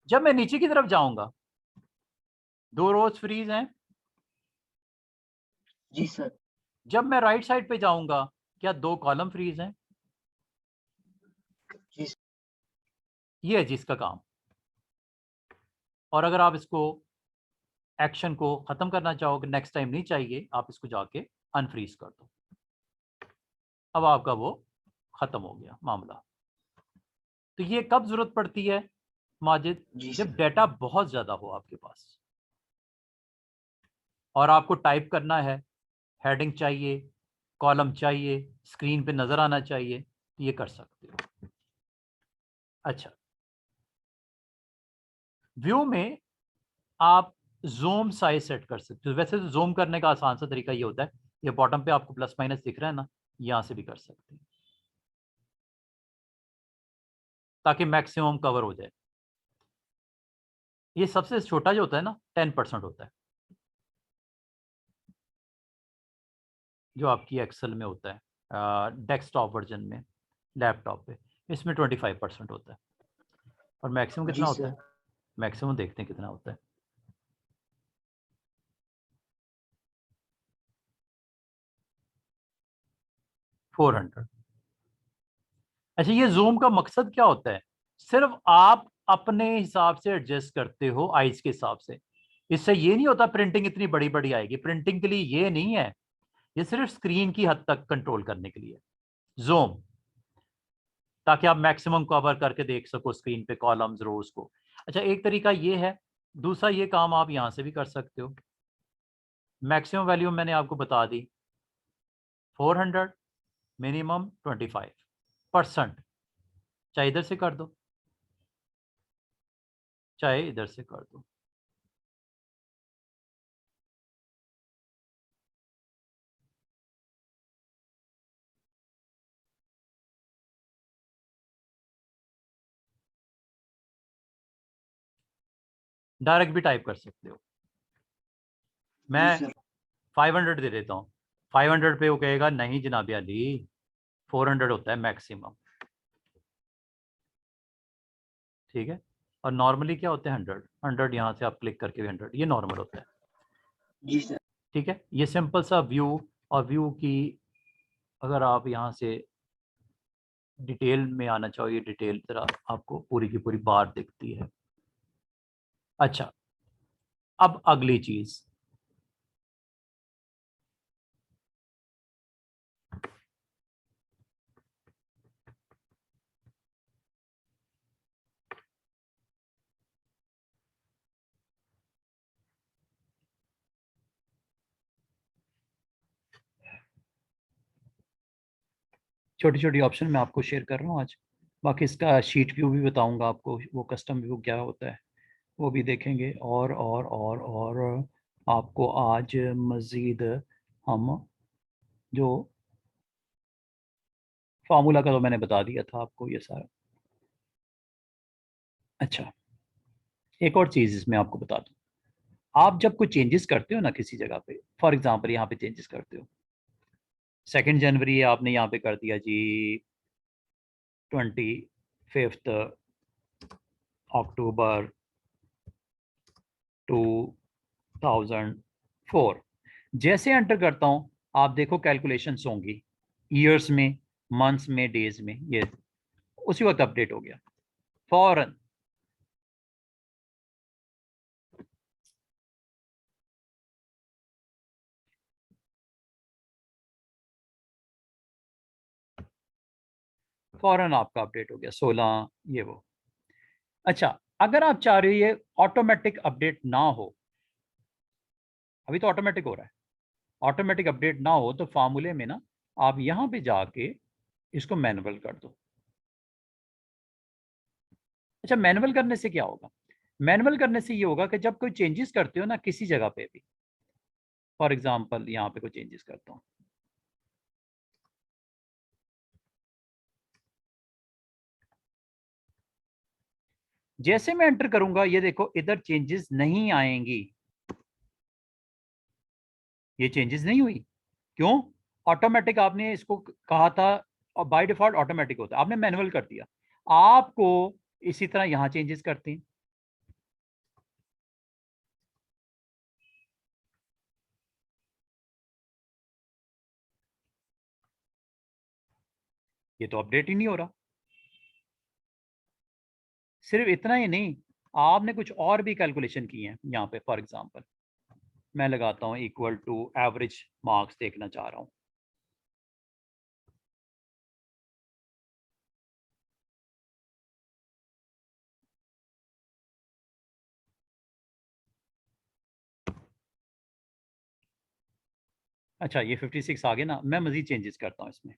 जब मैं नीचे की तरफ जाऊंगा, दो रोज फ्रीज हैं। जी सर। जब मैं राइट साइड पे जाऊंगा, क्या दो कॉलम फ्रीज हैं? जी सर। ये है जिसका काम। और अगर आप इसको एक्शन को ख़त्म करना चाहोगे, नेक्स्ट टाइम नहीं चाहिए, आप इसको जाके अनफ्रीज कर दो। अब आपका वो ख़त्म हो गया मामला। तो ये कब ज़रूरत पड़ती है माजिद? जी जब सर। डेटा बहुत ज़्यादा हो आपके पास और आपको टाइप करना है, हेडिंग चाहिए, कॉलम चाहिए, स्क्रीन पे नज़र आना चाहिए, तो ये कर सकते हो। अच्छा, व्यू में आप जूम साइज सेट कर सकते हो। वैसे तो जूम करने का आसान सा तरीका ये होता है, ये बॉटम पे आपको प्लस माइनस दिख रहा है ना, यहां से भी कर सकते हैं ताकि मैक्सिमम कवर हो जाए। ये सबसे छोटा जो होता है ना 10% होता है, जो आपकी एक्सेल में होता है, डेस्कटॉप वर्जन में, लैपटॉप पे इसमें 25% होता है। और मैक्सिमम जी कितना होता सर। है? मैक्सिमम देखते हैं कितना होता है। फोर 400। अच्छा, ये जूम का मकसद क्या होता है? सिर्फ आप अपने हिसाब से एडजस्ट करते हो आइज के हिसाब से। इससे ये नहीं होता प्रिंटिंग इतनी बड़ी बड़ी आएगी, प्रिंटिंग के लिए ये नहीं है, ये सिर्फ स्क्रीन की हद तक कंट्रोल करने के लिए जूम, ताकि आप मैक्सिमम कवर करके देख सको स्क्रीन पे कॉलम्स रोज को। अच्छा, एक तरीका ये है। दूसरा ये काम आप यहां से भी कर सकते हो। मैक्सिमम वैल्यू मैंने आपको बता दी 400, मिनिमम 25%। चाहे इधर से कर दो, चाहे इधर से कर दो। डायरेक्ट भी टाइप कर सकते हो। जी मैं सर। 500 दे देता हूँ। 500 पे वो कहेगा नहीं जनाब अली, 400 होता है मैक्सिमम। ठीक है। और नॉर्मली क्या होता है? 100। 100 यहाँ से आप क्लिक करके भी 100, ये नॉर्मल होता है। जी सर। ठीक है, ये सिंपल सा व्यू। और व्यू की अगर आप यहाँ से डिटेल में आना चाहो, ये डिटेल जरा आपको पूरी की पूरी बार दिखती है। अच्छा, अब अगली चीज, छोटी छोटी ऑप्शन मैं आपको शेयर कर रहा हूँ आज। बाकी इसका शीट व्यू भी बताऊंगा आपको, वो कस्टम व्यू क्या होता है वो भी देखेंगे। और आपको आज मज़ीद हम जो फार्मूला का तो मैंने बता दिया था आपको ये सारा। अच्छा, एक और चीज़ इसमें आपको बता दूं। आप जब कोई चेंजेस करते हो ना किसी जगह पे, फॉर एग्जांपल यहाँ पे चेंजेस करते हो, 2 जनवरी आपने यहाँ पे कर दिया जी 25 अक्टूबर 2004, जैसे एंटर करता हूँ आप देखो कैलकुलेशंस होंगी ईयर्स में, मंथ्स में, डेज में, ये उसी वक्त अपडेट हो गया फौरन। फौरन आपका अपडेट हो गया 16 ये वो। अच्छा, अगर आप चाह रहे हो ये ऑटोमेटिक अपडेट ना हो, अभी तो ऑटोमेटिक हो रहा है, ऑटोमेटिक अपडेट ना हो तो फार्मूले में ना आप यहां पे जाके इसको मैनुअल कर दो। अच्छा, मैनुअल करने से क्या होगा? मैनुअल करने से ये होगा कि जब कोई चेंजेस करते हो ना किसी जगह पे भी, फॉर एग्जांपल यहाँ पे कोई चेंजेस करता हूँ, जैसे मैं एंटर करूंगा ये देखो इधर चेंजेस नहीं आएंगी, ये चेंजेस नहीं हुई। क्यों? ऑटोमेटिक आपने इसको कहा था और बाय डिफॉल्ट ऑटोमेटिक होता है, आपने मैनुअल कर दिया। आपको इसी तरह यहां चेंजेस करते हैं, ये तो अपडेट ही नहीं हो रहा। सिर्फ इतना ही नहीं, आपने कुछ और भी कैलकुलेशन की है यहाँ पे, फॉर एग्जांपल मैं लगाता हूँ इक्वल टू एवरेज मार्क्स देखना चाह रहा हूँ। अच्छा ये 56 आ गए ना, मैं मजीद चेंजेस करता हूँ इसमें।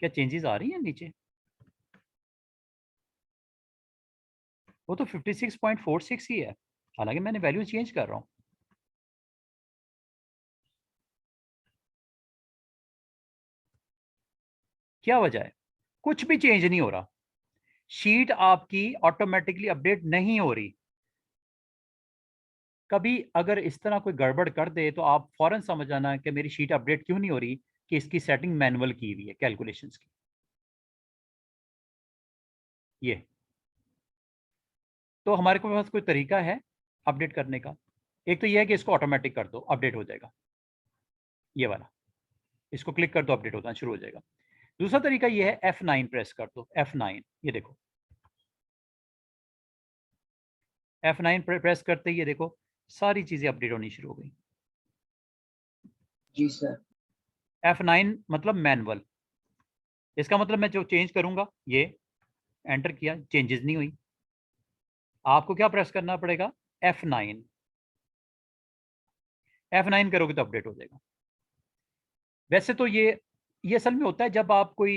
क्या चेंजेस आ रही हैं नीचे? वो तो 56.46 ही है, हालांकि मैंने वैल्यू चेंज कर रहा हूँ। क्या वजह है? कुछ भी चेंज नहीं हो रहा, शीट आपकी ऑटोमेटिकली अपडेट नहीं हो रही। कभी अगर इस तरह कोई गड़बड़ कर दे तो आप फौरन समझ जाना कि मेरी शीट अपडेट क्यों नहीं हो रही, कि इसकी सेटिंग मैनुअल की हुई है कैलकुलेशंस की। ये तो हमारे पास कोई तरीका है अपडेट करने का। एक तो ये है कि इसको ऑटोमेटिक कर दो, अपडेट हो जाएगा, ये वाला, इसको क्लिक कर दो, अपडेट होना शुरू हो जाएगा। दूसरा तरीका ये है F9 प्रेस कर दो, F9, ये देखो F9 प्रेस करते ही ये देखो सारी चीजें अपडेट होनी शुरू हो गई। जी सर। F9 मतलब मैनुअल, इसका मतलब मैं जो चेंज करूंगा ये एंटर किया, चेंजेस नहीं हुई। आपको क्या प्रेस करना पड़ेगा? F9, F9 करोगे तो अपडेट हो जाएगा। वैसे तो ये असल में होता है जब आप कोई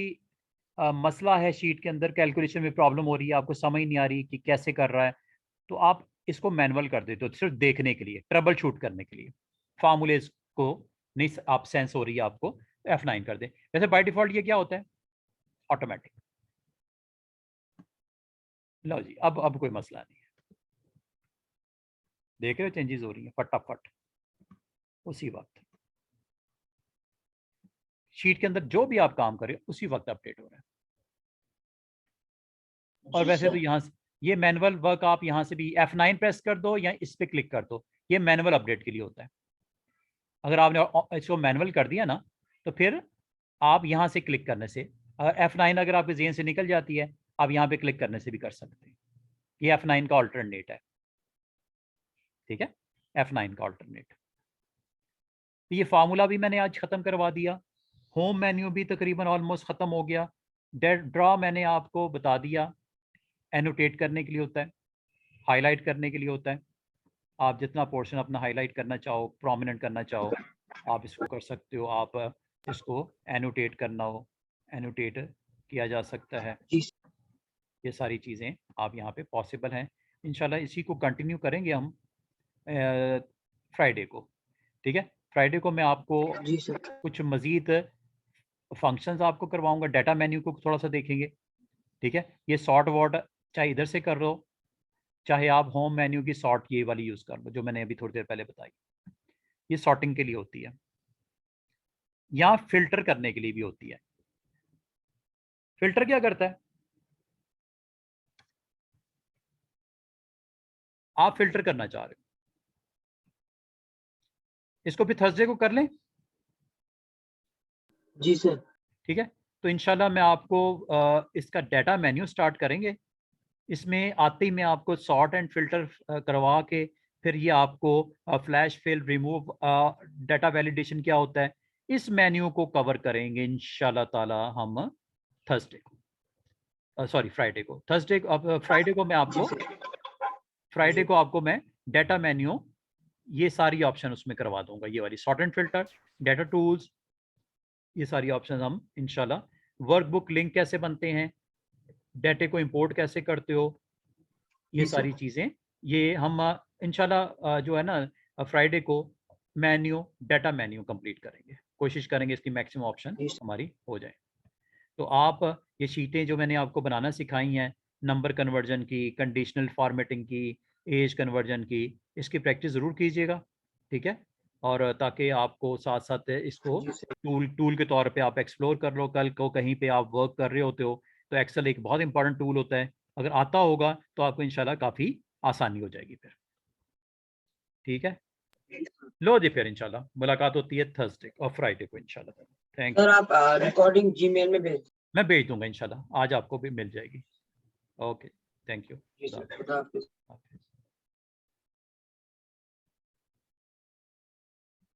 मसला है शीट के अंदर, कैलकुलेशन में प्रॉब्लम हो रही है, आपको समझ नहीं आ रही कि कैसे कर रहा है, तो आप इसको मैनुअल कर देते हो सिर्फ देखने के लिए, ट्रबल शूट करने के लिए। फार्मूलेज को नहीं आप सेंस हो रही है आपको, F9 कर दें। वैसे बाय डिफॉल्ट ये क्या होता है? ऑटोमेटिक। लो जी, अब कोई मसला नहीं है, देख रहे हो चेंजेस हो रही है फटाफट उसी वक्त। शीट के अंदर जो भी आप काम करें उसी वक्त अपडेट हो रहा है। और जी वैसे तो सर। यहाँ से ये मैनुअल वर्क आप यहाँ से भी F9 प्रेस कर दो या इस पे क्लिक कर दो, ये मैनुअल अपडेट के लिए होता है। अगर आपने इसको मैनुअल कर दिया ना, तो फिर आप यहाँ से क्लिक करने से, अगर F9 अगर आपके जेन से निकल जाती है, आप यहाँ पे क्लिक करने से भी कर सकते हैं। ये F9 का ऑल्टरनेट है, ठीक है, F9 का ऑल्टरनेट। तो ये फार्मूला भी मैंने आज ख़त्म करवा दिया, होम मेन्यू भी तकरीबन ऑलमोस्ट ख़त्म हो गया। ड्रा मैंने आपको बता दिया, एनोटेट करने के लिए होता है, हाईलाइट करने के लिए होता है। आप जितना पोर्शन अपना हाईलाइट करना चाहो, प्रोमिनेंट करना चाहो, आप इसको कर सकते हो। आप इसको एनोटेट करना हो, एनोटेट किया जा सकता है। जी ये सारी चीज़ें आप यहाँ पे पॉसिबल हैं। इंशाल्लाह इसी को कंटिन्यू करेंगे हम फ्राइडे को, ठीक है। फ्राइडे को मैं आपको जी सर। कुछ मज़ीद फंक्शंस आपको करवाऊंगा, डाटा मेन्यू को थोड़ा सा देखेंगे, ठीक है। ये सॉर्ट वॉर्ड चाहे इधर से कर लो, चाहे आप होम मेन्यू की सॉर्ट ये वाली यूज़ कर लो जो मैंने अभी थोड़ी देर पहले बताई, ये सॉर्टिंग के लिए होती है, या फिल्टर करने के लिए भी होती है। फिल्टर क्या करता है? आप फिल्टर करना चाह रहे हो, इसको भी थर्सडे को कर लें, जी सर। ठीक है। तो इंशाल्लाह मैं आपको इसका डाटा मेन्यू स्टार्ट करेंगे। इसमें आते ही मैं आपको सॉर्ट एंड फिल्टर करवा के, फिर ये आपको flash fill, remove, data validation क्या होता है, इस मेन्यू को कवर करेंगे इंशाल्लाह ताला हम थर्सडे को, सॉरी फ्राइडे को। थर्सडे को, फ्राइडे को मैं जी आपको, सर। फ्राइडे को आपको मैं डाटा मेन्यू ये सारी ऑप्शन उसमें करवा दूंगा, ये वाली sort and filter, data tools, ये सारी ऑप्शन हम इंशाल्लाह, वर्कबुक लिंक कैसे बनते हैं, डाटे को इंपोर्ट कैसे करते हो, ये जी सर। सारी चीज़ें, ये हम इंशाल्लाह जो है ना फ्राइडे को मेन्यू, डाटा मेन्यू कंप्लीट करेंगे, कोशिश करेंगे इसकी मैक्सिमम ऑप्शन जी सर। हमारी हो जाए। तो आप ये शीटें जो मैंने आपको बनाना सिखाई हैं, नंबर कन्वर्जन की, कंडीशनल फॉर्मेटिंग की, एज कन्वर्जन की, इसकी प्रैक्टिस ज़रूर कीजिएगा, ठीक है। और ताकि आपको साथ साथ इसको जी सर। टूल के तौर पे आप एक्सप्लोर कर लो। कल को कहीं पे आप वर्क कर रहे होते हो तो एक्सेल एक बहुत इंपॉर्टेंट टूल होता है, अगर आता होगा तो आपको इंशाल्लाह काफ़ी आसानी हो जाएगी फिर, ठीक है। लो जी, फिर इंशाल्लाह मुलाकात होती है थर्सडे और फ्राइडे को इंशाल्लाह। Thank you. सर आप रिकॉर्डिंग जीमेल में भेज। मैं भेज दूंगा इंशाल्लाह, आज आपको भी मिल जाएगी। Okay, thank you. जी सर, खुदा हाफिज।